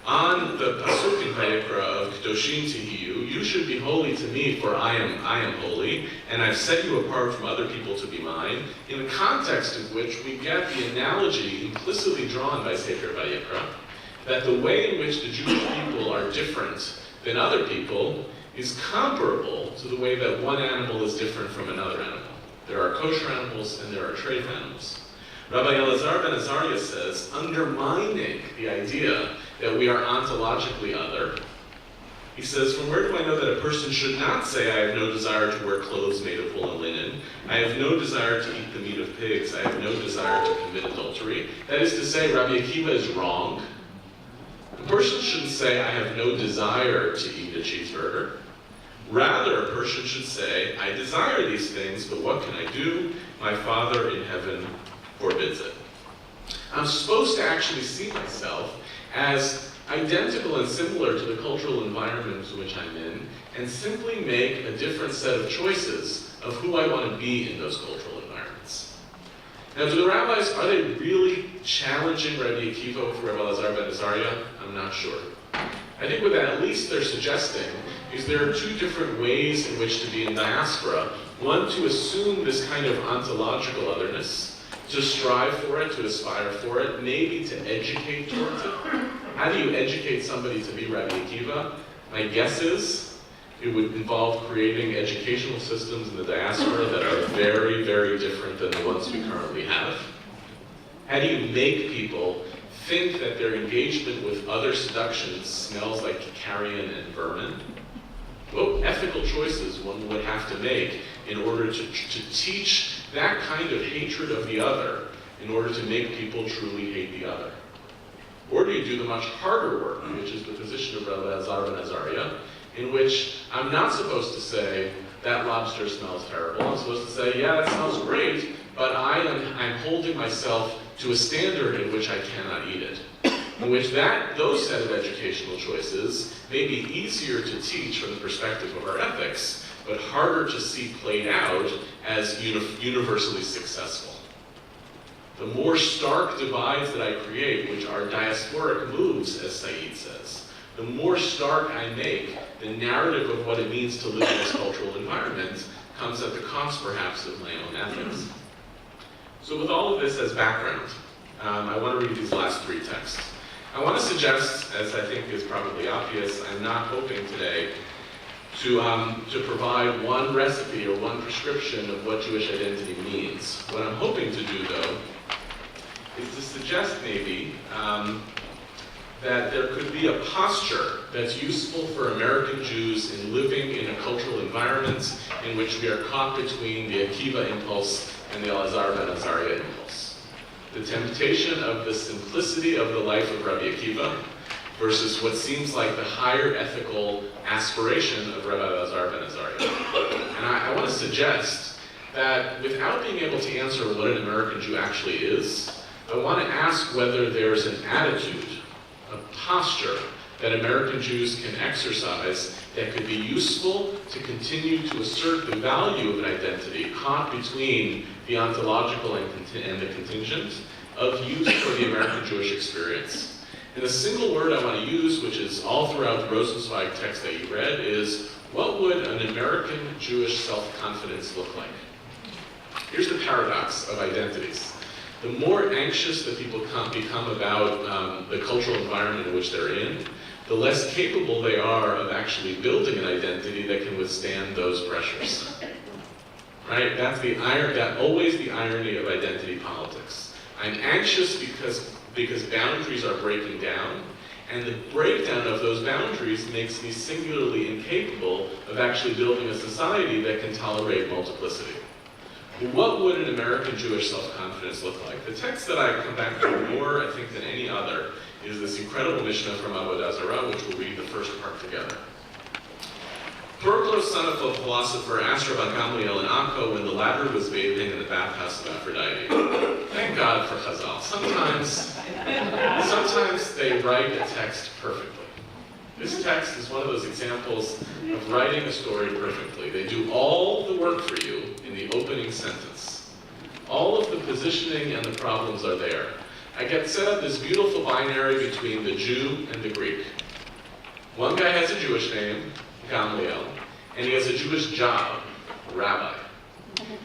On the pasuk in Vayikra of Kedoshim Tihiyu, you should be holy to me, for I am holy, and I've set you apart from other people to be mine, in the context of which we get the analogy implicitly drawn by Sefer Vayikra, that the way in which the Jewish people are different than other people is comparable to the way that one animal is different from another animal. There are kosher animals and there are treif animals. Rabbi Elazar ben Azariah says, undermining the idea that we are ontologically other, he says, from where do I know that a person should not say, I have no desire to wear clothes made of wool and linen, I have no desire to eat the meat of pigs, I have no desire to commit adultery? That is to say, Rabbi Akiva is wrong. A person shouldn't say, I have no desire to eat a cheeseburger. Rather, a person should say, I desire these things, but what can I do? My Father in heaven forbids it. I'm supposed to actually see myself as identical and similar to the cultural environment in which I'm in, and simply make a different set of choices of who I want to be in those cultural environments. Now, do the rabbis, are they really challenging Rabbi Akiva with Rabbi Elazar ben Azariah? I'm not sure. I think what at least they're suggesting is there are two different ways in which to be in diaspora. One, to assume this kind of ontological otherness, to strive for it, to aspire for it, maybe to educate towards it. How do you educate somebody to be Rabbi Akiva? My guess is it would involve creating educational systems in the diaspora that are very, very different than the ones we currently have. How do you make people think that their engagement with other seductions smells like carrion and vermin? What ethical choices one would have to make in order to teach that kind of hatred of the other, in order to make people truly hate the other? Or do you do the much harder work, which is the position of Rabbi Elazar ben Azariah, in which I'm not supposed to say, that lobster smells terrible. I'm supposed to say, yeah, that smells great, but I'm holding myself to a standard in which I cannot eat it. In which those set of educational choices may be easier to teach from the perspective of our ethics, but harder to see played out as universally successful. The more stark divides that I create, which are diasporic moves, as Said says, the more stark I make, the narrative of what it means to live in this cultural environment comes at the cost, perhaps, of my own ethics. So with all of this as background, I want to read these last three texts. I want to suggest, as I think is probably obvious, I'm not hoping today to provide one recipe or one prescription of what Jewish identity means. What I'm hoping to do, though, is to suggest maybe that there could be a posture that's useful for American Jews in living in a cultural environment in which we are caught between the Akiva impulse and the Elazar ben Azariah impulse. The temptation of the simplicity of the life of Rabbi Akiva versus what seems like the higher ethical aspiration of Rabbi Elazar ben Azariah. And I want to suggest that without being able to answer what an American Jew actually is, I want to ask whether there's an attitude, a posture that American Jews can exercise that could be useful to continue to assert the value of an identity caught between the ontological and the contingent, of use for the American Jewish experience. And the single word I want to use, which is all throughout the Rosenzweig text that you read, is what would an American Jewish self-confidence look like? Here's the paradox of identities. The more anxious that people become about the cultural environment in which they're in, the less capable they are of actually building an identity that can withstand those pressures. Right? That's always the irony of identity politics. I'm anxious because boundaries are breaking down, and the breakdown of those boundaries makes me singularly incapable of actually building a society that can tolerate multiplicity. What would an American Jewish self-confidence look like? The text that I come back to more, I think, than any other is this incredible Mishnah from Avodah Zarah, which we'll read the first part together. Proclus, son of a philosopher, asked Rabban Gamliel in Akko when the latter was bathing in the bathhouse of Aphrodite. Thank God for Chazal. Sometimes they write a text perfectly. This text is one of those examples of writing a story perfectly. They do all the work for you in the opening sentence. All of the positioning and the problems are there. I get set up this beautiful binary between the Jew and the Greek. One guy has a Jewish name, Gamliel, and he has a Jewish job, rabbi.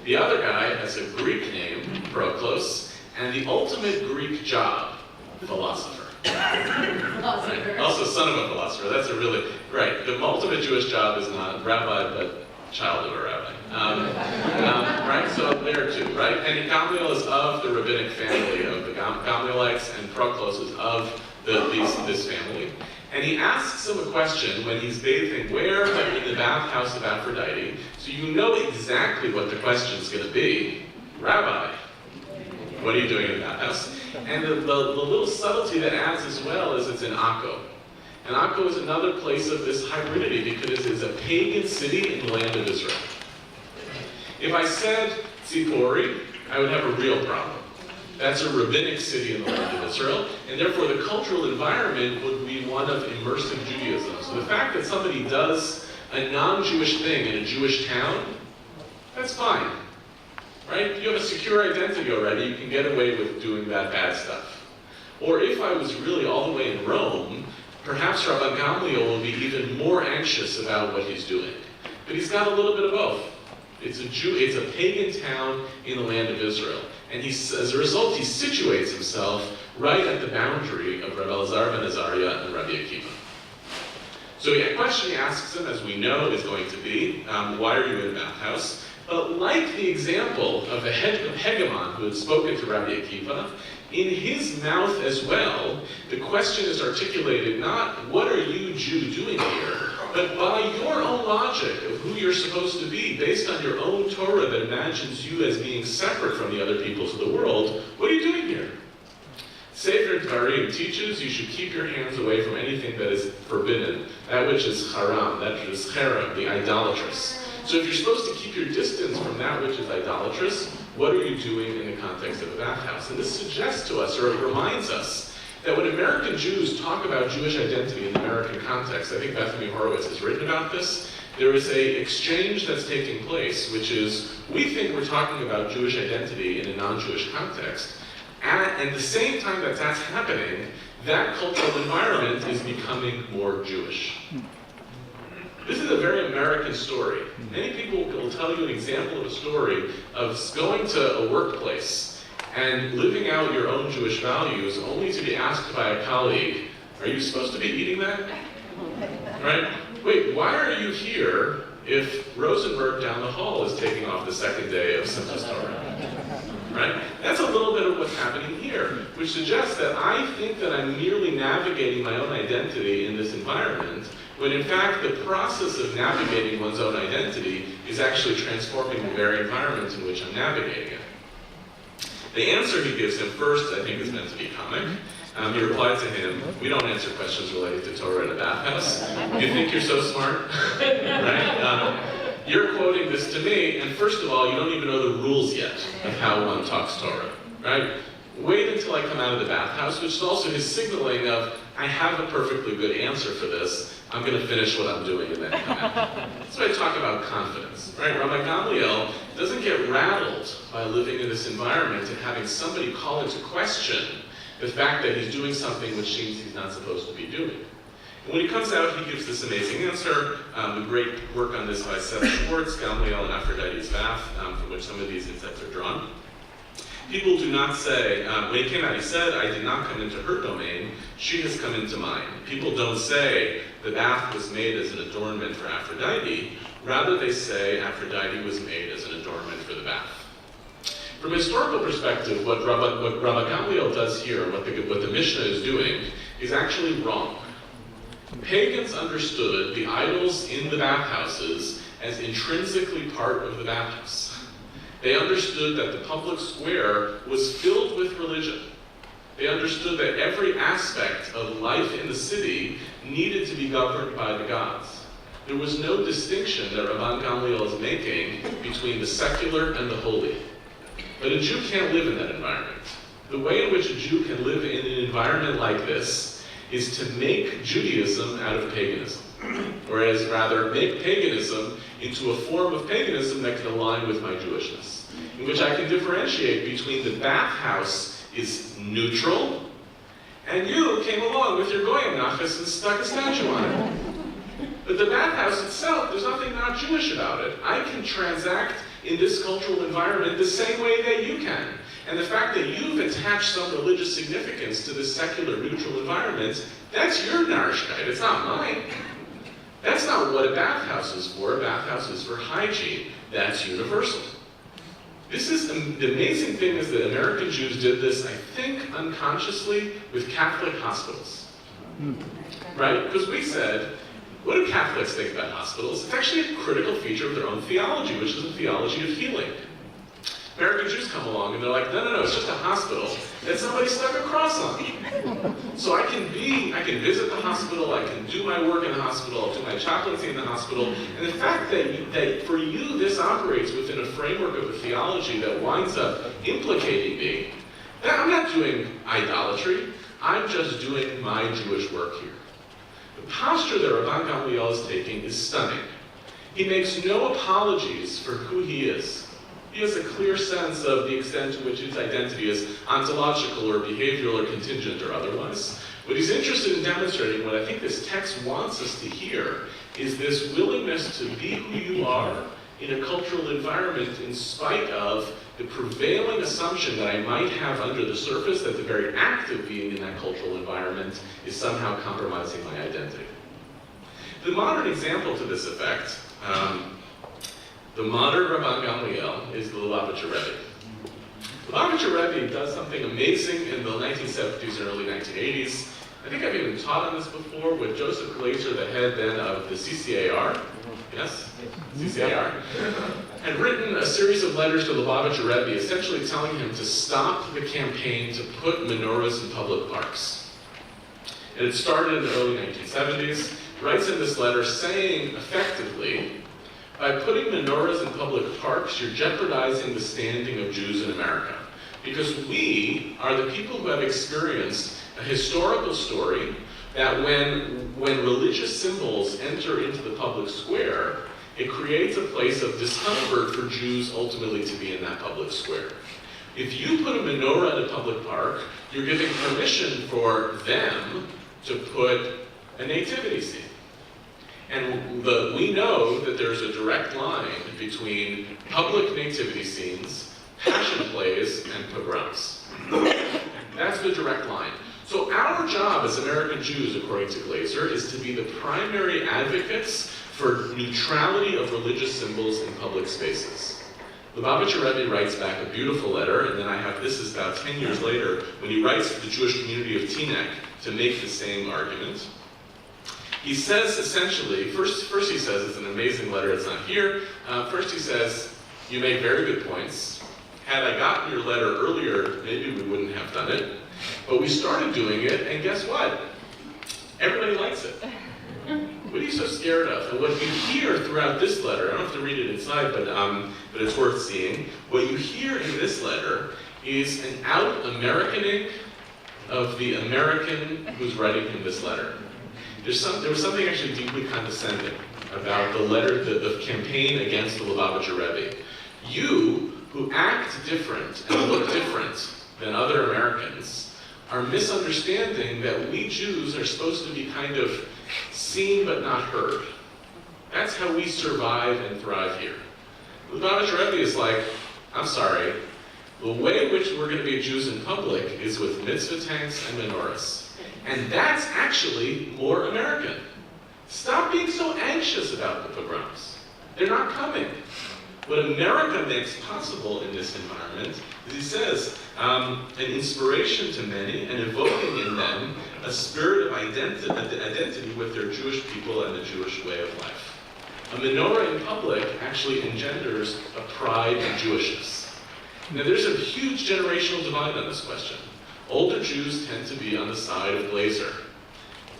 The other guy has a Greek name, Proclus, and the ultimate Greek job, philosopher. Right? Also son of a philosopher, that's a really, right, the ultimate Jewish job is not rabbi, but child of a rabbi. Right, so there too, right? And Gamliel is of the Rabbinic family of the Gamlielites, and Proclus is of this family. And he asks him a question when he's bathing where in the bathhouse of Aphrodite, so you know exactly what the question's going to be. Rabbi, what are you doing in the bathhouse? And the little subtlety that adds as well is it's in Akko. And Akko is another place of this hybridity because it is a pagan city in the land of Israel. If I said Tzipori, I would have a real problem. That's a rabbinic city in the land of Israel, and therefore the cultural environment would be one of immersive Judaism. So the fact that somebody does a non-Jewish thing in a Jewish town, that's fine. Right? You have a secure identity already, you can get away with doing that bad stuff. Or if I was really all the way in Rome, perhaps Rabban Gamliel will be even more anxious about what he's doing. But he's got a little bit of both. It's a pagan town in the land of Israel. And as a result, he situates himself right at the boundary of Rabbi Elazar ben Azariah and Rabbi Akiva. So the question he asks him, as we know, is going to be, why are you in a bathhouse? But like the example of the hegemon who had spoken to Rabbi Akiva, in his mouth as well, the question is articulated not, what are you, Jew, doing here? But by your own logic of who you're supposed to be, based on your own Torah that imagines you as being separate from the other peoples of the world, what are you doing here? Sefer Dvarim teaches you should keep your hands away from anything that is forbidden, that which is haram, that which is cherem, the idolatrous. So if you're supposed to keep your distance from that which is idolatrous, what are you doing in the context of a bathhouse? And this suggests to us, or it reminds us, that when American Jews talk about Jewish identity in the American context, I think Bethany Horowitz has written about this, there is an exchange that's taking place, which is, we think we're talking about Jewish identity in a non-Jewish context, and at the same time that that's happening, that cultural environment is becoming more Jewish. This is a very American story. Many people will tell you an example of a story of going to a workplace and living out your own Jewish values only to be asked by a colleague, are you supposed to be eating that? Right? Wait, why are you here if Rosenberg down the hall is taking off the second day of Simchas Torah? Right? That's a little bit of what's happening here, which suggests that I think that I'm merely navigating my own identity in this environment, when in fact the process of navigating one's own identity is actually transforming the very environment in which I'm navigating it. The answer he gives him first, I think, is meant to be comic. He replied to him, we don't answer questions related to Torah in a bathhouse. You think you're so smart? Right? You're quoting this to me, and first of all, you don't even know the rules yet of how one talks Torah. Right? Wait until I come out of the bathhouse, which is also his signaling of, I have a perfectly good answer for this. I'm going to finish what I'm doing and then come out. That's why I talk about confidence, right? Rabbi Gamliel doesn't get rattled by living in this environment and having somebody call into question the fact that he's doing something which seems he's not supposed to be doing. And when he comes out, he gives this amazing answer. The great work on this by Seth Schwartz, Gamliel and Aphrodite's Bath, from which some of these insights are drawn. People do not say, when he came out, he said, I did not come into her domain, she has come into mine. People don't say the bath was made as an adornment for Aphrodite, rather they say Aphrodite was made as an adornment for the bath. From a historical perspective, what Rabbi Gamliel does here, what the Mishnah is doing, is actually wrong. Pagans understood the idols in the bathhouses as intrinsically part of the bathhouse. They understood that the public square was filled with religion. They understood that every aspect of life in the city needed to be governed by the gods. There was no distinction that Rabban Gamliel is making between the secular and the holy. But a Jew can't live in that environment. The way in which a Jew can live in an environment like this is to make Judaism out of paganism. Whereas rather make paganism into a form of paganism that can align with my Jewishness, in which I can differentiate between the bathhouse is neutral, and you came along with your goyim nachas and stuck a statue on it. But the bathhouse itself, there's nothing not Jewish about it. I can transact in this cultural environment the same way that you can. And the fact that you've attached some religious significance to this secular, neutral environment, that's your narishkeit, it's not mine. That's not what a bathhouse is for. A bathhouse is for hygiene. That's universal. This is the amazing thing is that American Jews did this, I think, unconsciously with Catholic hospitals. Right? Because we said, what do Catholics think about hospitals? It's actually a critical feature of their own theology, which is a theology of healing. American Jews come along and they're like, no, it's just a hospital that somebody stuck a cross on. So I can visit the hospital, I can do my work in the hospital, I'll do my chaplaincy in the hospital, and the fact that for you this operates within a framework of a theology that winds up implicating me, I'm not doing idolatry, I'm just doing my Jewish work here. The posture that Rabban Gamliel is taking is stunning. He makes no apologies for who he is. He has a clear sense of the extent to which his identity is ontological or behavioral or contingent or otherwise. What he's interested in demonstrating, what I think this text wants us to hear, is this willingness to be who you are in a cultural environment in spite of the prevailing assumption that I might have under the surface that the very act of being in that cultural environment is somehow compromising my identity. The modern example to this effect, the modern Rabban Gamliel is the Lubavitcher Rebbe. Lubavitcher Rebbe does something amazing in the 1970s and early 1980s. I think I've even taught on this before with Joseph Glazer, the head then of the CCAR. Yes? CCAR. Had written a series of letters to Lubavitcher Rebbe essentially telling him to stop the campaign to put menorahs in public parks. And it started in the early 1970s. He writes in this letter saying, effectively, by putting menorahs in public parks, you're jeopardizing the standing of Jews in America. Because we are the people who have experienced a historical story that when religious symbols enter into the public square, it creates a place of discomfort for Jews ultimately to be in that public square. If you put a menorah in a public park, you're giving permission for them to put a nativity scene. And we know that there's a direct line between public nativity scenes, passion plays, and pogroms. That's the direct line. So our job as American Jews, according to Glazer, is to be the primary advocates for neutrality of religious symbols in public spaces. Lubavitcher Rebbe writes back a beautiful letter, and then I have, this is about 10 years later, when he writes to the Jewish community of Teaneck to make the same argument. He says essentially, first he says, it's an amazing letter, it's not here. First he says, you make very good points. Had I gotten your letter earlier, maybe we wouldn't have done it. But we started doing it, and guess what? Everybody likes it. What are you so scared of? And what you hear throughout this letter, I don't have to read it inside, but it's worth seeing. What you hear in this letter is an out-Americaning of the American who's writing him this letter. there was something actually deeply condescending about the campaign against the Lubavitcher Rebbe. You, who act different and look different than other Americans, are misunderstanding that we Jews are supposed to be kind of seen but not heard. That's how we survive and thrive here. Lubavitcher Rebbe is like, I'm sorry, the way in which we're going to be Jews in public is with mitzvah tanks and menorahs. And that's actually more American. Stop being so anxious about the pogroms. They're not coming. What America makes possible in this environment is, he says, an inspiration to many and evoking in them a spirit of identity with their Jewish people and the Jewish way of life. A menorah in public actually engenders a pride in Jewishness. Now there's a huge generational divide on this question. Older Jews tend to be on the side of Glazer.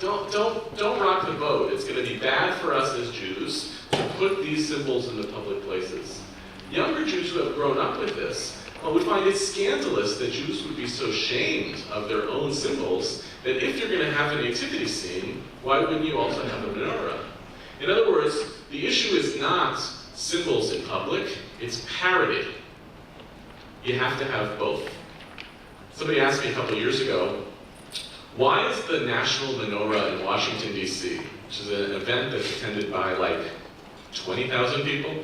Don't rock the boat. It's going to be bad for us as Jews to put these symbols in the public places. Younger Jews who have grown up with this would find it scandalous that Jews would be so shamed of their own symbols that if you're going to have a nativity scene, why wouldn't you also have a menorah? In other words, the issue is not symbols in public, it's parody. You have to have both. Somebody asked me a couple of years ago, why is the National Menorah in Washington, D.C., which is an event that's attended by like 20,000 people,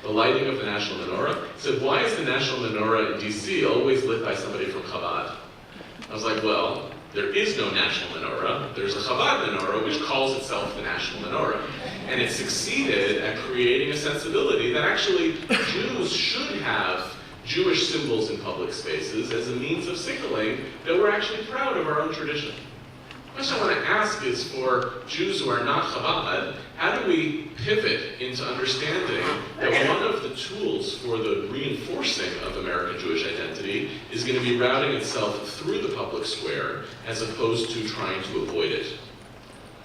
the lighting of the National Menorah, said, why is the National Menorah in D.C. always lit by somebody from Chabad? I was like, well, there is no National Menorah. There's a Chabad Menorah, which calls itself the National Menorah. And it succeeded at creating a sensibility that actually Jews should have Jewish symbols in public spaces as a means of signaling that we're actually proud of our own tradition. The question I want to ask is, for Jews who are not Chabad, how do we pivot into understanding that one of the tools for the reinforcing of American Jewish identity is going to be routing itself through the public square as opposed to trying to avoid it?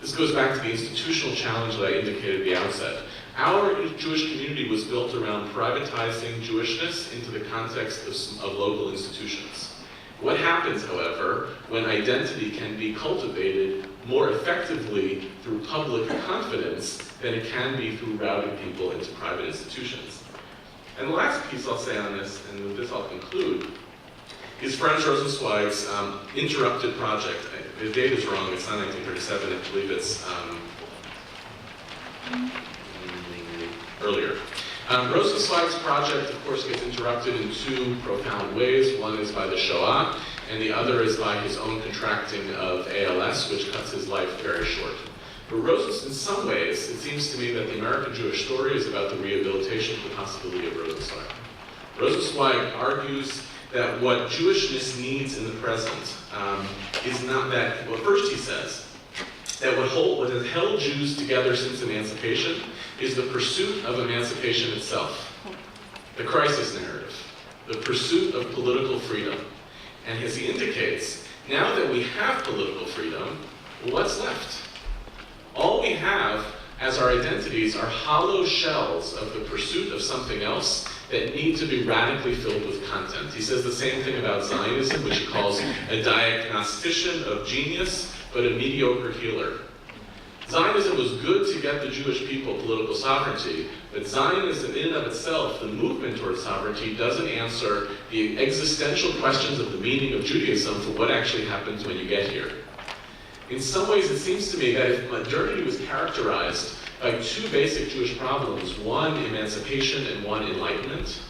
This goes back to the institutional challenge that I indicated at the outset. Our Jewish community was built around privatizing Jewishness into the context of local institutions. What happens, however, when identity can be cultivated more effectively through public confidence than it can be through routing people into private institutions? And the last piece I'll say on this, and with this I'll conclude, is Franz Rosenzweig's interrupted project. The date is wrong, it's not 1937, I believe it's earlier. Rosenzweig's project, of course, gets interrupted in two profound ways. One is by the Shoah, and the other is by his own contracting of ALS, which cuts his life very short. For Rosenzweig, in some ways, it seems to me that the American Jewish story is about the rehabilitation of the possibility of Rosenzweig. Rosenzweig argues that what Jewishness needs in the present is not that, well, first he says, that what has held Jews together since emancipation is the pursuit of emancipation itself, the crisis narrative, the pursuit of political freedom. And as he indicates, now that we have political freedom, what's left? All we have as our identities are hollow shells of the pursuit of something else that need to be radically filled with content. He says the same thing about Zionism, which he calls a diagnostician of genius, but a mediocre healer. Zionism was good to get the Jewish people political sovereignty, but Zionism in and of itself, the movement towards sovereignty, doesn't answer the existential questions of the meaning of Judaism for what actually happens when you get here. In some ways, it seems to me that if modernity was characterized by two basic Jewish problems, one emancipation and one enlightenment,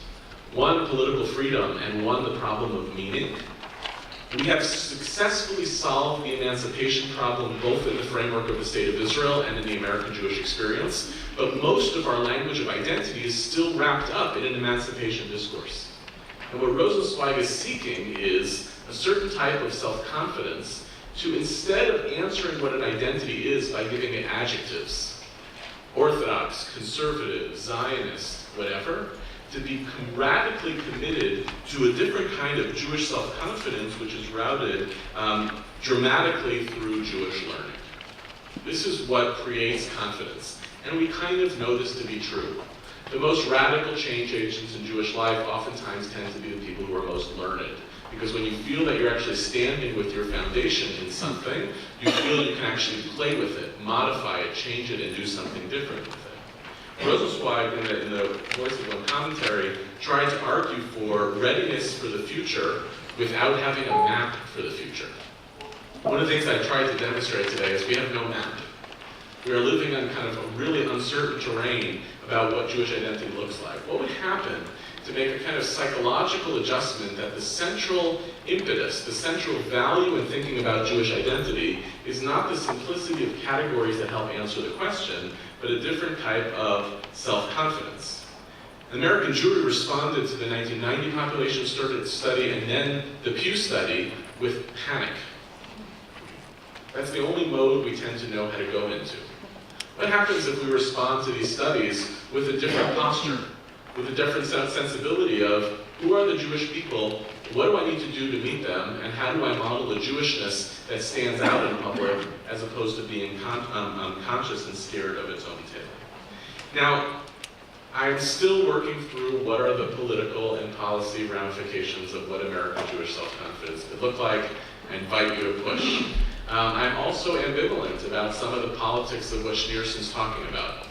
one political freedom and one the problem of meaning, we have successfully solved the emancipation problem both in the framework of the State of Israel and in the American Jewish experience, but most of our language of identity is still wrapped up in an emancipation discourse. And what Rosenzweig is seeking is a certain type of self-confidence to, instead of answering what an identity is by giving it adjectives, Orthodox, conservative, Zionist, whatever, to be radically committed to a different kind of Jewish self-confidence which is routed dramatically through Jewish learning. This is what creates confidence. And we kind of know this to be true. The most radical change agents in Jewish life oftentimes tend to be the people who are most learned, Because when you feel that you're actually standing with your foundation in something, you feel you can actually play with it, modify it, change it, and do something different with it. Rosenzweig, in the Voice of One commentary, tried to argue for readiness for the future without having a map for the future. One of the things I tried to demonstrate today is we have no map. We are living on kind of a really uncertain terrain about what Jewish identity looks like. What would happen to make a kind of psychological adjustment that the central impetus, the central value in thinking about Jewish identity is not the simplicity of categories that help answer the question, but a different type of self-confidence. The American Jewry responded to the 1990 population study and then the Pew study with panic. That's the only mode we tend to know how to go into. What happens if we respond to these studies with a different posture, with a different sensibility of who are the Jewish people, what do I need to do to meet them, and how do I model a Jewishness that stands out in public as opposed to being unconscious and scared of its own tail? Now, I'm still working through what are the political and policy ramifications of what American Jewish self-confidence could look like. I invite you to push. I'm also ambivalent about some of the politics of what Schneerson's talking about.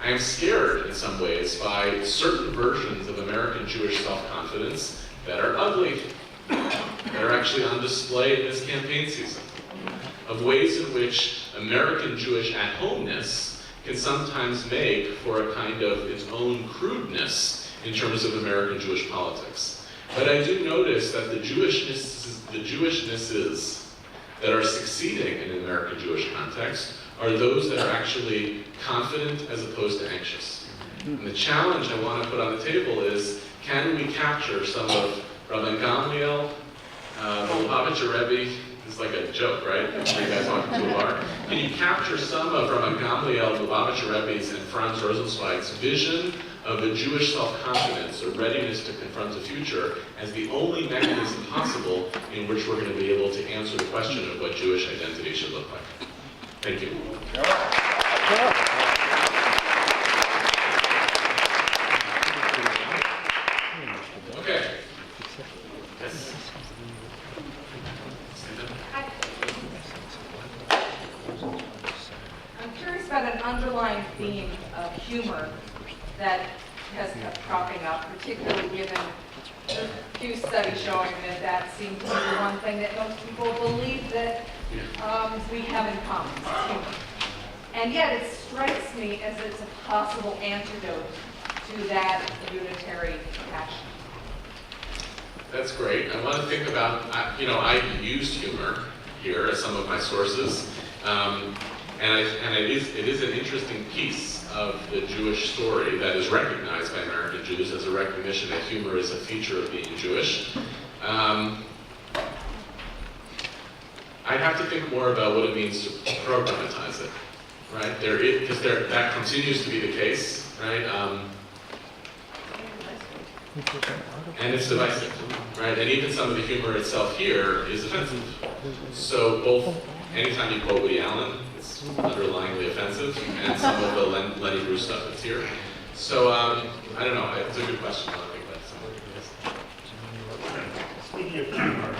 I am scared in some ways by certain versions of American Jewish self-confidence that are ugly, that are actually on display in this campaign season, of ways in which American Jewish at-homeness can sometimes make for a kind of its own crudeness in terms of American Jewish politics. But I do notice that the Jewishnesses that are succeeding in an American Jewish context are those that are actually confident as opposed to anxious. And the challenge I want to put on the table is, can we capture some of Rabbi Gamliel, the Lubavitcher Rebbe? It's like a joke, right? You guys walking to a bar. Can you capture some of Rabbi Gamliel, Lubavitcher Rebbe's, and Franz Rosenzweig's vision of a Jewish self-confidence, a readiness to confront the future, as the only mechanism possible in which we're going to be able to answer the question of what Jewish identity should look like? Thank you. Okay. Yes. I'm curious about an underlying theme of humor that has kept cropping up, particularly given the Pew study showing that seems to be the one thing that most people believe that we have in common, humor. And yet it strikes me as it's a possible antidote to that unitary passion. That's great. I want to think about, I used humor here as some of my sources, and it is an interesting piece of the Jewish story that is recognized by American Jews as a recognition that humor is a feature of being Jewish. I'd have to think more about what it means to programatize it, right? Because that continues to be the case, right? And it's divisive, right? And even some of the humor itself here is offensive. So both, anytime you quote Woody Allen, it's underlyingly offensive, and some of the Lenny Bruce stuff that's here. So, I don't know, it's a good question. I think about some of Speaking of humor,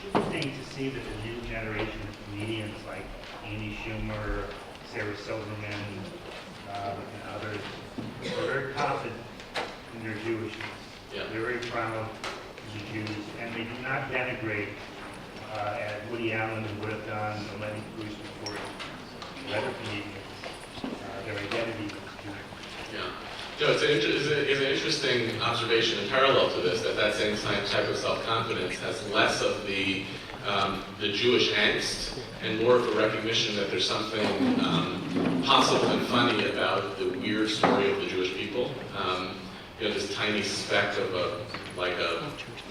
it's interesting to see that the new generation of comedians like Amy Schumer, Sarah Silverman, and others are very confident in their Jewishness. Yeah. They're very proud to be Jews, and they do not denigrate, as Woody Allen would have done, or Lenny Bruce before, or other comedians, their identity as Jewish. Yeah. No, it's an interesting observation in parallel to this, that same type of self-confidence has less of the Jewish angst and more of a recognition that there's something possible and funny about the weird story of the Jewish people. This tiny speck of a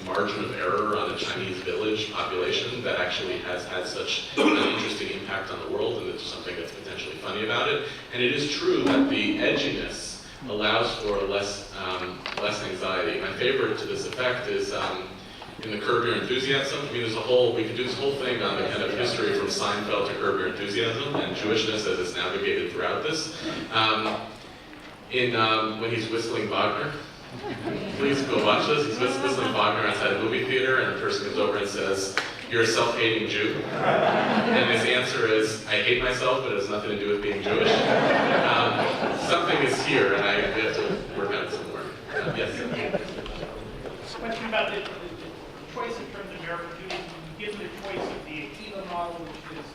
margin of error on a Chinese village population that actually has had such an interesting impact on the world, and there's something that's potentially funny about it. And it is true that the edginess allows for less anxiety. My favorite to this effect is in the Curb Your Enthusiasm. I mean, we could do this whole thing on the kind of history from Seinfeld to Curb Your Enthusiasm and Jewishness as it's navigated throughout this. When he's whistling Wagner, Please go watch this. He's with Wagner outside a movie theater, and the person comes over and says, "You're a self-hating Jew." And his answer is, "I hate myself, but it has nothing to do with being Jewish." Something is here, and I have to work on it some more. Yes? Question about the choice in terms of American Judaism. Given the choice of the Akiva model, which is,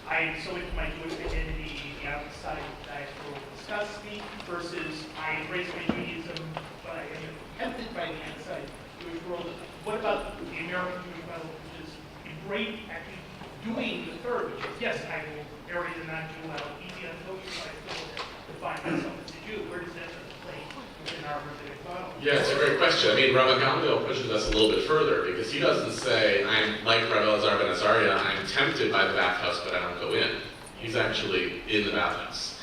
I am so into my Jewish identity, the outside diaspora disgusts me, versus I embrace my Judaism, but I am tempted by the outside Jewish world. What about the American Jewish model, which is embrace, actually doing the third, which is, yes, I will marry the non-Jew out, easy on social, but I still define myself as a Jew. Where does that play within our Rabbinic model? Yeah, it's a great question. I mean, Rabbi Gamliel pushes us a little bit further because he doesn't say, I'm like Rabbi Elazar ben Azariah, I'm tempted by the bathhouse, but I don't go in. He's actually in the bathhouse.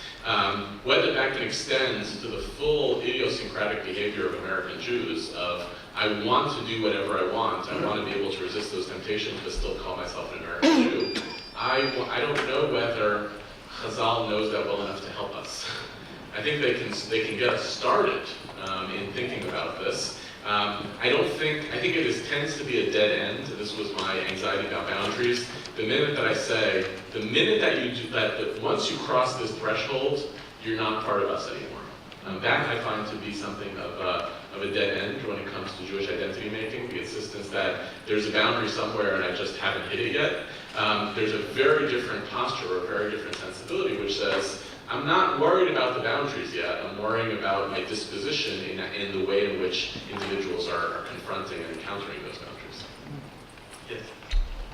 Whether that can extend to the full idiosyncratic behavior of American Jews of, I want to do whatever I want to be able to resist those temptations, but still call myself an American Jew. I don't know whether Chazal knows that well enough to help us. I think they can get us started in thinking about this. I think it tends to be a dead end. This was my anxiety about boundaries. The minute that once you cross this threshold, you're not part of us anymore. That I find to be something of a dead end when it comes to Jewish identity making, the insistence that there's a boundary somewhere and I just haven't hit it yet. There's a very different posture or a very different sensibility which says, I'm not worried about the boundaries yet. I'm worrying about my disposition in the way in which individuals are confronting and encountering those boundaries. Yes?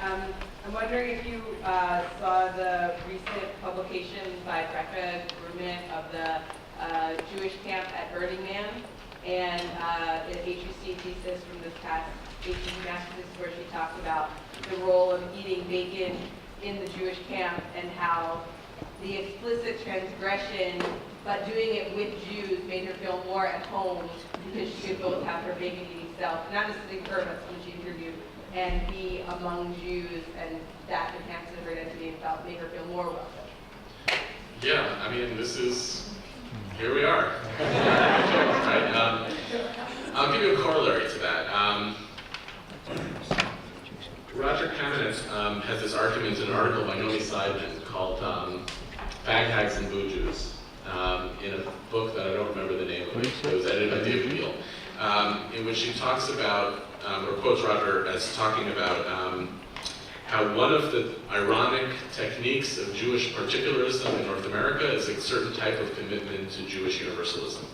I'm wondering if you saw the recent publication by Rebecca Grumman of the Jewish camp at Burning Man and an HUC thesis from this past HUC master thesis where she talked about the role of eating bacon in the Jewish camp and how the explicit transgression, but doing it with Jews made her feel more at home because she could both have her bacon-eating self, not necessarily her, but someone she interviewed, and be among Jews, and that enhanced her identity and made her feel more welcome. Yeah, I mean, here we are. Right? I'll give you a corollary to that. Roger Kamenetz has this argument in an article by Nomi Seidman called Fag Hags and Boo Jews, in a book that I don't remember the name of. It was edited by David Beal, in which he talks about, or quotes Roger as talking about how one of the ironic techniques of Jewish particularism in North America is a certain type of commitment to Jewish universalism.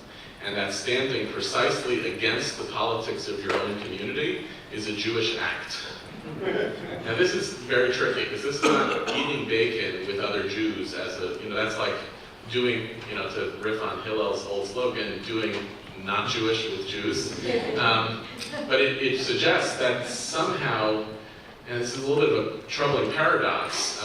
And that standing precisely against the politics of your own community is a Jewish act. Now this is very tricky, because this is not eating bacon with other Jews as that's like doing, to riff on Hillel's old slogan, doing not Jewish with Jews. But it suggests that somehow, and this is a little bit of a troubling paradox,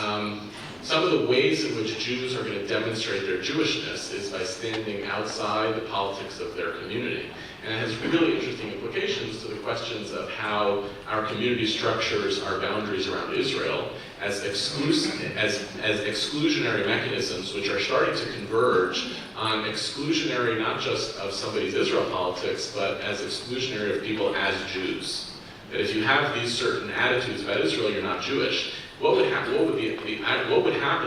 some of the ways in which Jews are going to demonstrate their Jewishness is by standing outside the politics of their community. And it has really interesting implications to the questions of how our community structures our boundaries around Israel as exclusionary mechanisms which are starting to converge on exclusionary not just of somebody's Israel politics, but as exclusionary of people as Jews. That if you have these certain attitudes about Israel, you're not Jewish. What would happen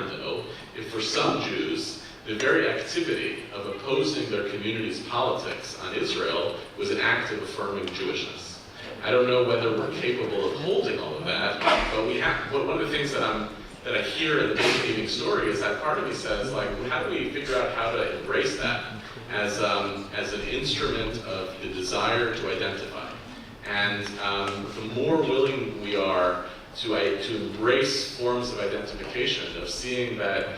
though if for some Jews the very activity of opposing their community's politics on Israel was an act of affirming Jewishness? I don't know whether we're capable of holding all of that, but we have. But one of the things that I hear in the big story is that part of me says, like, how do we figure out how to embrace that as an instrument of the desire to identify? And the more willing we are to embrace forms of identification, of seeing that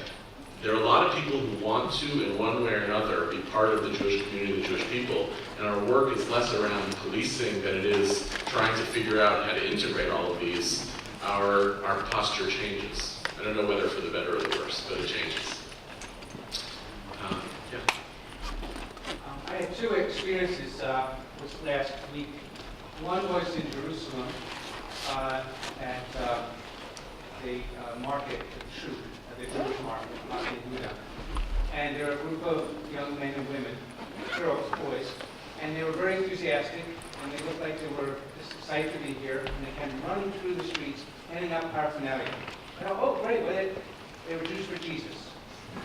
there are a lot of people who want to, in one way or another, be part of the Jewish community, the Jewish people, and our work is less around policing than it is trying to figure out how to integrate all of these, our posture changes. I don't know whether for the better or the worse, but it changes. Yeah. I had two experiences this last week. One was in Jerusalem at the market, the Jewish market, Yehuda. And there were a group of young men and women, girls, boys, and they were very enthusiastic, and they looked like they were just excited to be here, and they came running through the streets, handing out paraphernalia. I thought, oh, great, well, they were Jews for Jesus.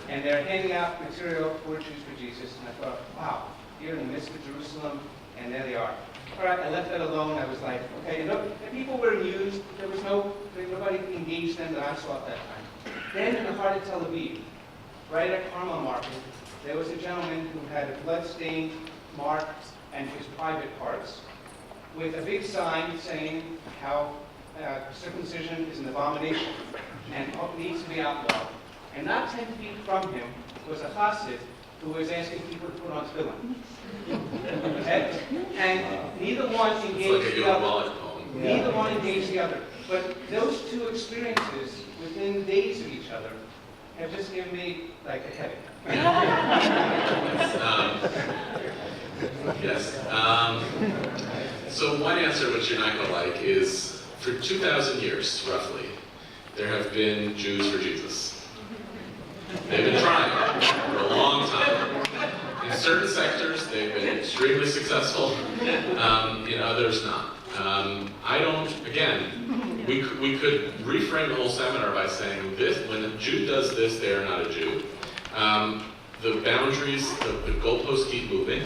And they're handing out material for Jews for Jesus, and I thought, wow, here in the midst of Jerusalem, and there they are. All right, I left that alone. I was like, okay, you know, the people were amused. Nobody engaged them that I saw at that time. Then in the heart of Tel Aviv, right at Hartman market, there was a gentleman who had a blood-stained mark and his private parts, with a big sign saying how circumcision is an abomination and needs to be outlawed. And not 10 feet from him was a chassid who was asking people to put on tefillin. Okay? And neither one It's engaged like a the other. Wallach poem. Neither one engaged the other. But those two experiences within days of each other have just given me like a headache. Yes. So one answer which you're not going to like is, for 2,000 years, roughly, there have been Jews for Jesus. They've been trying for a long time. In certain sectors, they've been extremely successful. In others, not. Again, we could reframe the whole seminar by saying this: when a Jew does this, they are not a Jew. The boundaries, the goalposts keep moving.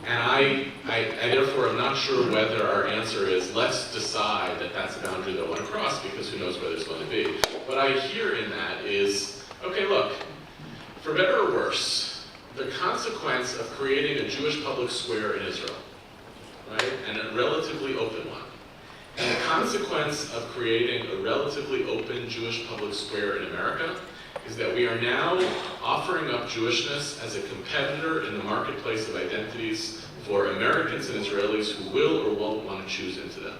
And I therefore am not sure whether our answer is, let's decide that that's a boundary that I want to cross, because who knows where it's going to be. What I hear in that is, okay, look, for better or worse, the consequence of creating a Jewish public square in Israel, right, and a relatively open one, and the consequence of creating a relatively open Jewish public square in America is that we are now offering up Jewishness as a competitor in the marketplace of identities for Americans and Israelis who will or won't want to choose into them.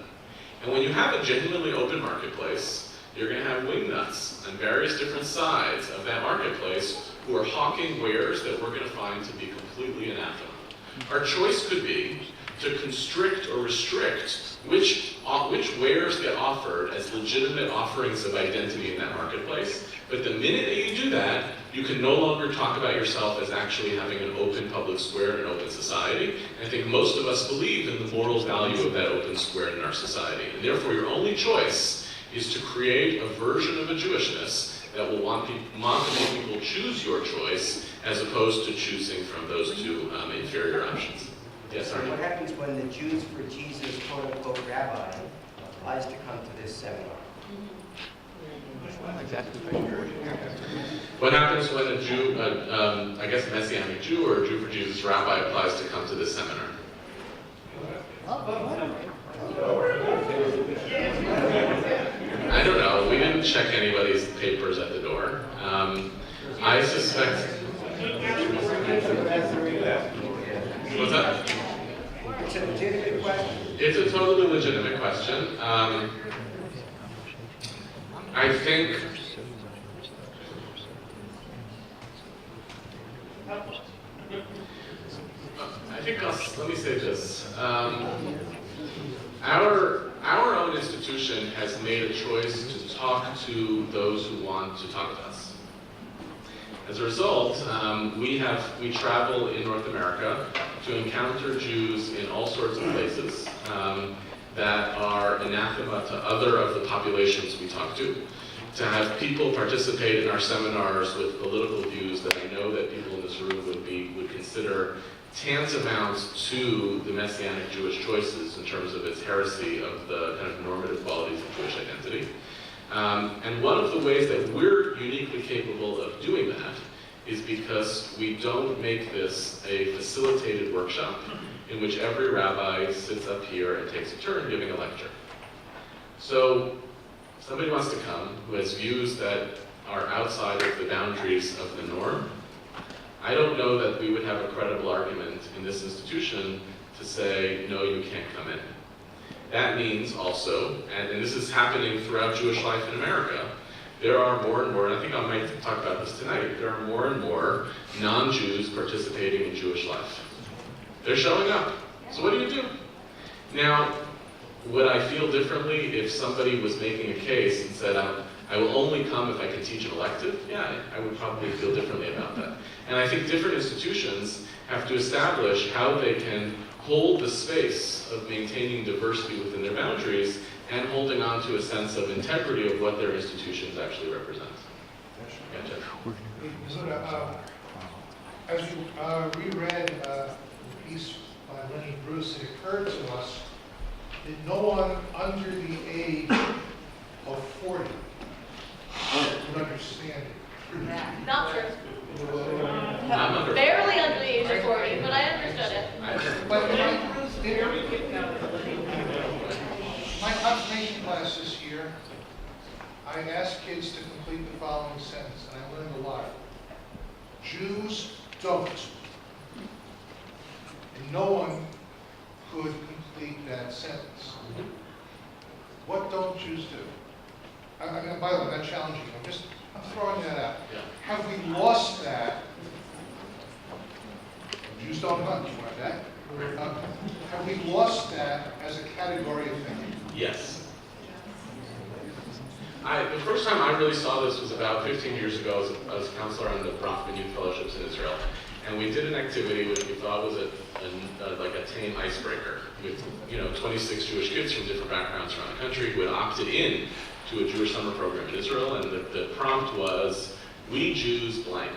And when you have a genuinely open marketplace, you're going to have wingnuts on various different sides of that marketplace who are hawking wares that we're going to find to be completely anathema. Our choice could be to constrict or restrict which wares get offered as legitimate offerings of identity in that marketplace. But the minute that you do that, you can no longer talk about yourself as actually having an open public square and an open society. And I think most of us believe in the moral value of that open square in our society. And therefore, your only choice is to create a version of a Jewishness that will want to make people choose your choice, as opposed to choosing from those two inferior options. Yes, So Arnie? what happens when the Jews for Jesus quote-unquote rabbi applies to come to this seminar? What happens when a Jew, I guess a Messianic Jew or a Jew for Jesus rabbi applies to come to this seminar? I don't know. We didn't check anybody's papers at the door. I suspect... What's that? It's a legitimate question. It's a totally legitimate question. I think let me say this. Our own institution has made a choice to talk to those who want to talk to us. As a result, we travel in North America to encounter Jews in all sorts of places that are anathema to other of the populations we talk to have people participate in our seminars with political views that I know that people in this room would consider tantamount to the Messianic Jewish choices in terms of its heresy of the kind of normative qualities of Jewish identity. And one of the ways that we're uniquely capable of doing that is because we don't make this a facilitated workshop in which every rabbi sits up here and takes a turn giving a lecture. So if somebody wants to come who has views that are outside of the boundaries of the norm, I don't know that we would have a credible argument in this institution to say, no, you can't come in. That means also, and this is happening throughout Jewish life in America, there are more and more, and I think I might talk about this tonight, there are more and more non-Jews participating in Jewish life. They're showing up. So what do you do? Now, would I feel differently if somebody was making a case and said, I will only come if I can teach an elective? Yeah, I would probably feel differently about that. And I think different institutions have to establish how they can hold the space of maintaining diversity within their boundaries and holding on to a sense of integrity of what their institutions actually represent. Gotcha. Yehuda, as you reread the piece by Lenny Bruce, it occurred to us that no one under the age of 40 would understand it. Not true. I'm under. Barely under the age of 40, but I understood it. But my confirmation class this year, I asked kids to complete the following sentence, and I learned a lot. Jews don't. And no one could complete that sentence. What don't Jews do? I mean, by the way, I'm not challenging you. I'm throwing that out. Yeah. Have we lost that? Jews don't hunt, you want that? Have we lost that as a category of thinking? Yes. The first time I really saw this was about 15 years ago. I was a counselor on the Rabbinic Youth Fellowships in Israel. And we did an activity which we thought was like a tame icebreaker with 26 Jewish kids from different backgrounds around the country who had opted in to a Jewish summer program in Israel. And the prompt was, we Jews blank.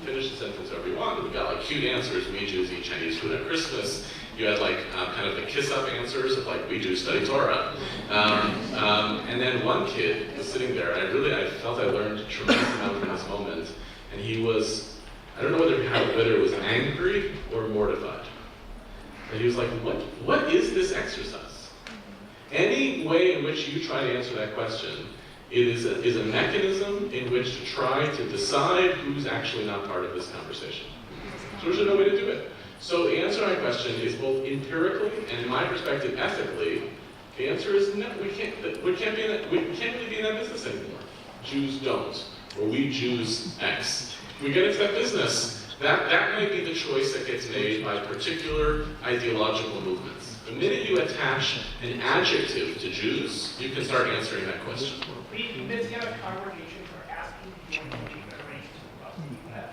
Finish the sentence however you want. We got like cute answers. We Jews eat Chinese food at Christmas. You had like kind of the kiss-up answers of like, we Jews study Torah. And then one kid was sitting there, and I felt I learned a tremendous amount from this moment. And he was, I don't know whether it was angry or mortified. And he was like, what is this exercise? Any way in which you try to answer that question, it is a mechanism in which to try to decide who's actually not part of this conversation. So there's no way to do it. So the answer to my question is both empirically and, in my perspective, ethically. The answer is no. We can't really be in that business anymore. Jews don't, or we Jews X. If we get into that business, that might be the choice that gets made by particular ideological movements. The minute you attach an adjective to Jews, you can start answering that question. We Messianic congregations are asking people to make declarations about the U.S.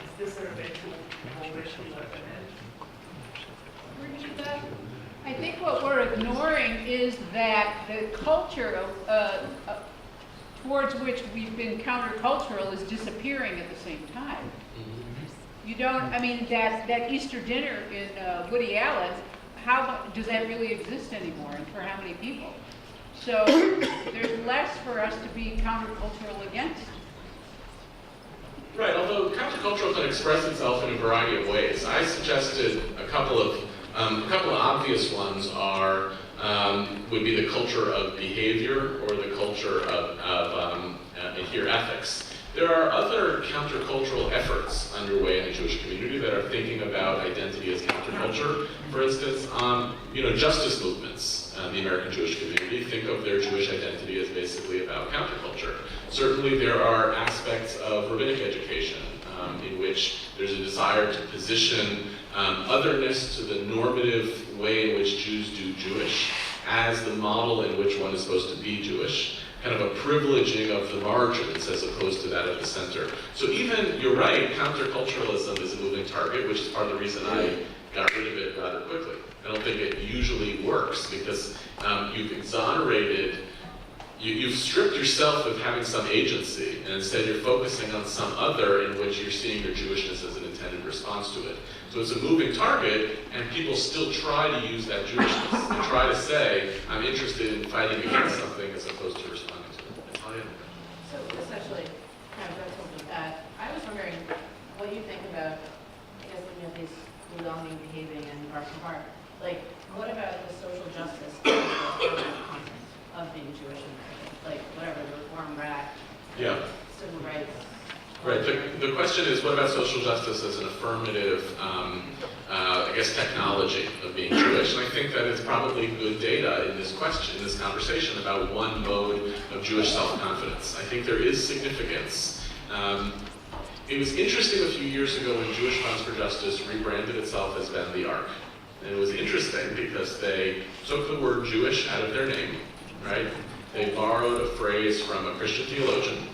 Is this an eventual coalition let them in? I think what we're ignoring is that the culture towards which we've been countercultural is disappearing at the same time. You don't, I mean, that Easter dinner in Woody Allen, how does that really exist anymore, and for how many people? So there's less for us to be countercultural against. Right, although countercultural can express itself in a variety of ways. I suggested a couple of obvious ones would be the culture of behavior or the culture of adhere ethics. There are other countercultural efforts underway in the Jewish community that are thinking about identity as counterculture. For instance, justice movements. The American Jewish community think of their Jewish identity as basically about counterculture. Certainly there are aspects of rabbinic education in which there's a desire to position otherness to the normative way in which Jews do Jewish as the model in which one is supposed to be Jewish, kind of a privileging of the margins as opposed to that of the center. So even, you're right, counterculturalism is a moving target, which is part of the reason I got rid of it rather quickly. I don't think it usually works because you've exonerated, you've stripped yourself of having some agency, and instead you're focusing on some other in which you're seeing your Jewishness as an intended response to it. So it's a moving target, and people still try to use that Jewishness and try to say, I'm interested in fighting against something as opposed to responding to it. That's all I have. So essentially, kind of going with that, I was wondering what you think about, I guess, looking at these belonging, behaving, and heart to heart. Like, what about the social justice concept of being Jewish in America? Like, whatever, the Reform Act, Yeah. civil rights. Right. The question is, what about social justice as an affirmative, I guess, technology of being Jewish? And I think that it's probably good data in this question, in this conversation about one mode of Jewish self-confidence. I think there is significance. It was interesting a few years ago when Jewish Funds for Justice rebranded itself as Ben the Ark. And it was interesting because they took the word Jewish out of their name, right? They borrowed a phrase from a Christian theologian,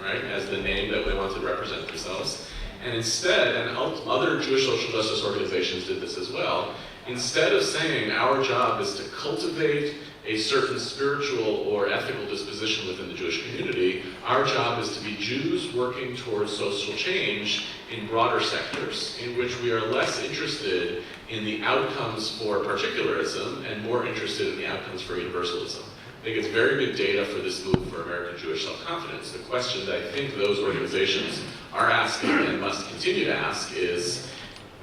right, as the name that they wanted to represent themselves. And instead, and other Jewish social justice organizations did this as well, instead of saying our job is to cultivate a certain spiritual or ethical disposition within the Jewish community, our job is to be Jews working towards social change in broader sectors, in which we are less interested in the outcomes for particularism and more interested in the outcomes for universalism. I think it's very good data for this move for American Jewish self-confidence. The question that I think those organizations are asking and must continue to ask is,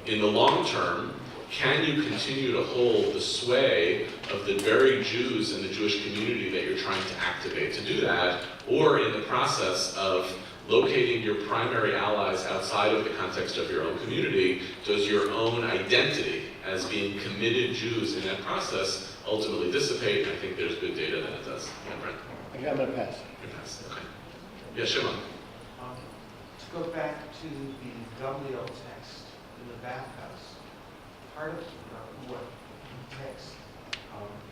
in the long term, can you continue to hold the sway of the very Jews in the Jewish community that you're trying to activate to do that, or in the process of locating your primary allies outside of the context of your own community, does your own identity as being committed Jews in that process ultimately dissipate? And I think there's good data that it does. Yeah, Brent? I'm going to pass. You're passed. Okay. Yeah, Shimon. To go back to the Gamliel text in the bathhouse, part of what the text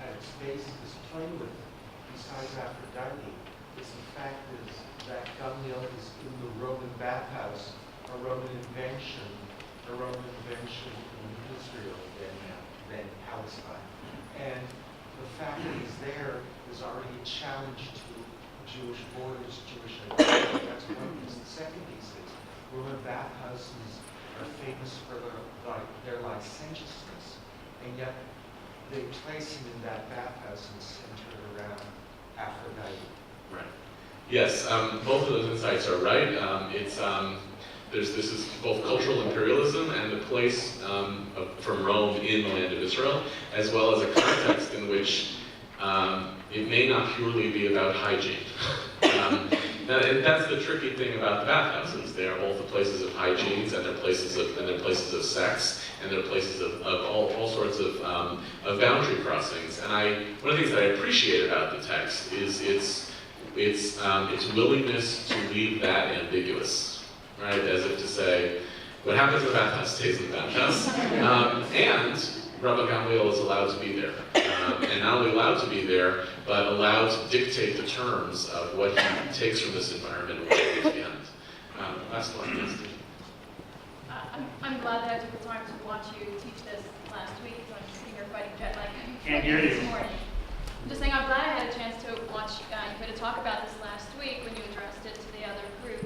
at its base is playing with, besides Aphrodite, is the fact that Gamliel is in the Roman bathhouse, a Roman invention in Israel than Palestine. And the fact that he's there is already a challenge to Jewish borders, Jewish identity. That's one piece. The second piece is Roman bathhouses are famous for their licentiousness, and yet they place him in that bathhouse and center around Aphrodite. Right. Yes, both of those insights are right. This is both cultural imperialism and the place from Rome in the land of Israel, as well as a context in which it may not purely be about hygiene. And that's the tricky thing about the bathhouses. They are both the places of hygienes, and they're places of sex, and they're places of all sorts of boundary crossings. And one of the things that I appreciate about the text is its willingness to leave that ambiguous, right? As if to say, what happens in the bathhouse stays in the bathhouse, and Rabbi Gamliel is allowed to be there. And not only allowed to be there, but allowed to dictate the terms of what he takes from this environment and what he leaves behind. Last one, yes. I'm glad that I took the time to watch you teach this last week, because I'm sitting here fighting jet lag Can't hear you. this morning. I'm just saying I'm glad I had a chance to watch you talk about this last week when you addressed it to the other group.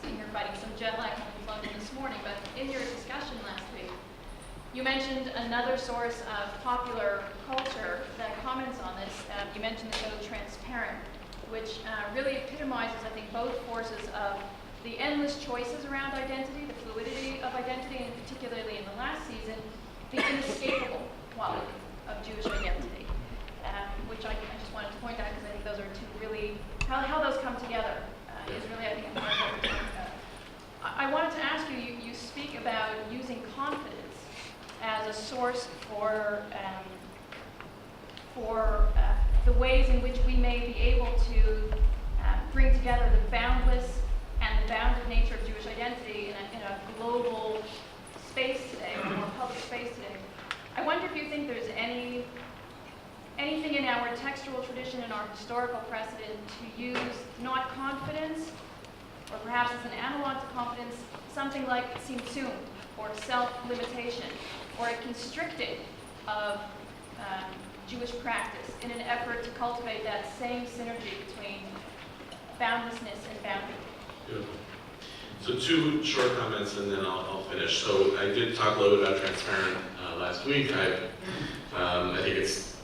Sitting here fighting some jet lag coming from this morning, but in your discussion last week, you mentioned another source of popular culture that comments on this. You mentioned the show Transparent, which really epitomizes, I think, both forces of the endless choices around identity, the fluidity of identity, and particularly in the last season, the inescapable quality of Jewish identity, which I just wanted to point out because I think those are two really, how those come together is really, I think, important what we're talking about. I wanted to ask you, you speak about using confidence as a source for the ways in which we may be able to bring together the boundless and the bounded nature of Jewish identity in a global space today, or more public space today. I wonder if you think there's anything in our textual tradition and our historical precedent to use not confidence, or perhaps as an analog to confidence, something like tzimtzum, or self-limitation, or a constricting of Jewish practice in an effort to cultivate that same synergy between boundlessness and boundary. Beautiful. So two short comments and then I'll finish. So I did talk a little bit about Transparent last week. I think it's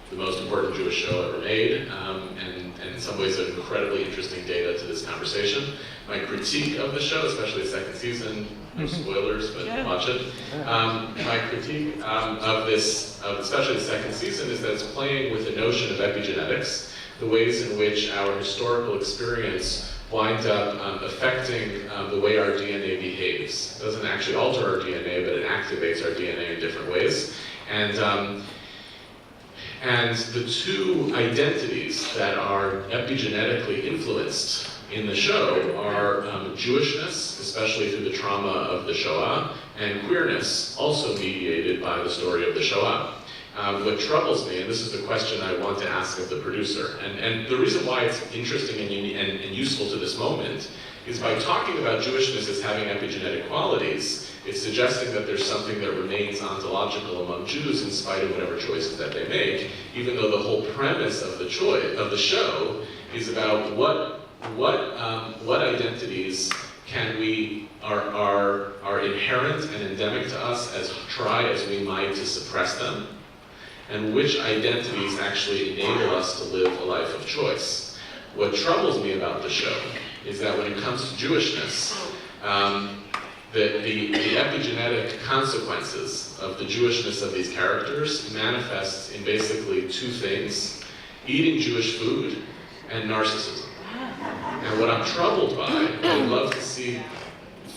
the most important Jewish show ever made, and in some ways an incredibly interesting data to this conversation. My critique of the show, especially the second season, no spoilers, but watch it. My critique of this, especially the second season, is that it's playing with the notion of epigenetics, the ways in which our historical experience winds up affecting the way our DNA behaves. It doesn't actually alter our DNA, but it activates our DNA in different ways. And the two identities that are epigenetically influenced in the show are Jewishness, especially through the trauma of the Shoah, and queerness, also mediated by the story of the Shoah. What troubles me, and this is the question I want to ask of the producer, and the reason why it's interesting and useful to this moment, is by talking about Jewishness as having epigenetic qualities, it's suggesting that there's something that remains ontological among Jews in spite of whatever choices that they make, even though the whole premise of the show is about what identities are inherent and endemic to us, as try as we might to suppress them, and which identities actually enable us to live a life of choice. What troubles me about the show is that when it comes to Jewishness, the epigenetic consequences of the Jewishness of these characters manifest in basically two things: eating Jewish food and narcissism. And what I'm troubled by, and I'd love to see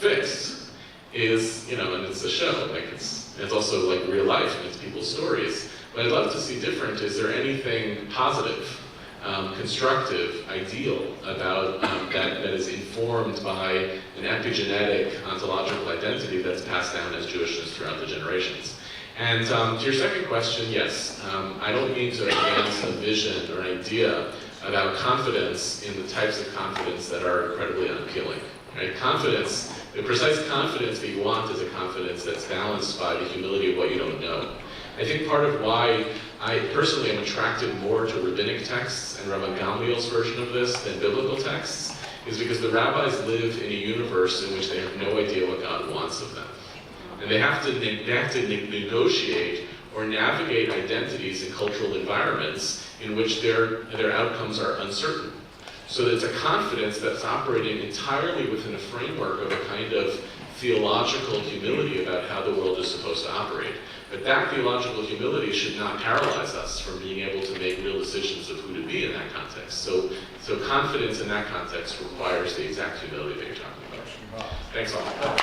fixed, is, and it's a show, it's also like real life and it's people's stories. But I'd love to see different. Is there anything positive, constructive, ideal about that is informed by an epigenetic ontological identity that's passed down as Jewishness throughout the generations? And to your second question, yes, I don't mean to advance a vision or an idea about confidence in the types of confidence that are incredibly unappealing. Right? Confidence, the precise confidence that you want is a confidence that's balanced by the humility of what you don't know. I think part of why I personally am attracted more to rabbinic texts and Rabbi Gamliel's version of this than biblical texts is because the rabbis live in a universe in which they have no idea what God wants of them. And they have to negotiate or navigate identities in cultural environments in which their outcomes are uncertain. So that it's a confidence that's operating entirely within a framework of a kind of theological humility about how the world is supposed to operate. But that theological humility should not paralyze us from being able to make real decisions of who to be in that context. So confidence in that context requires the exact humility that you're talking about. Thanks all.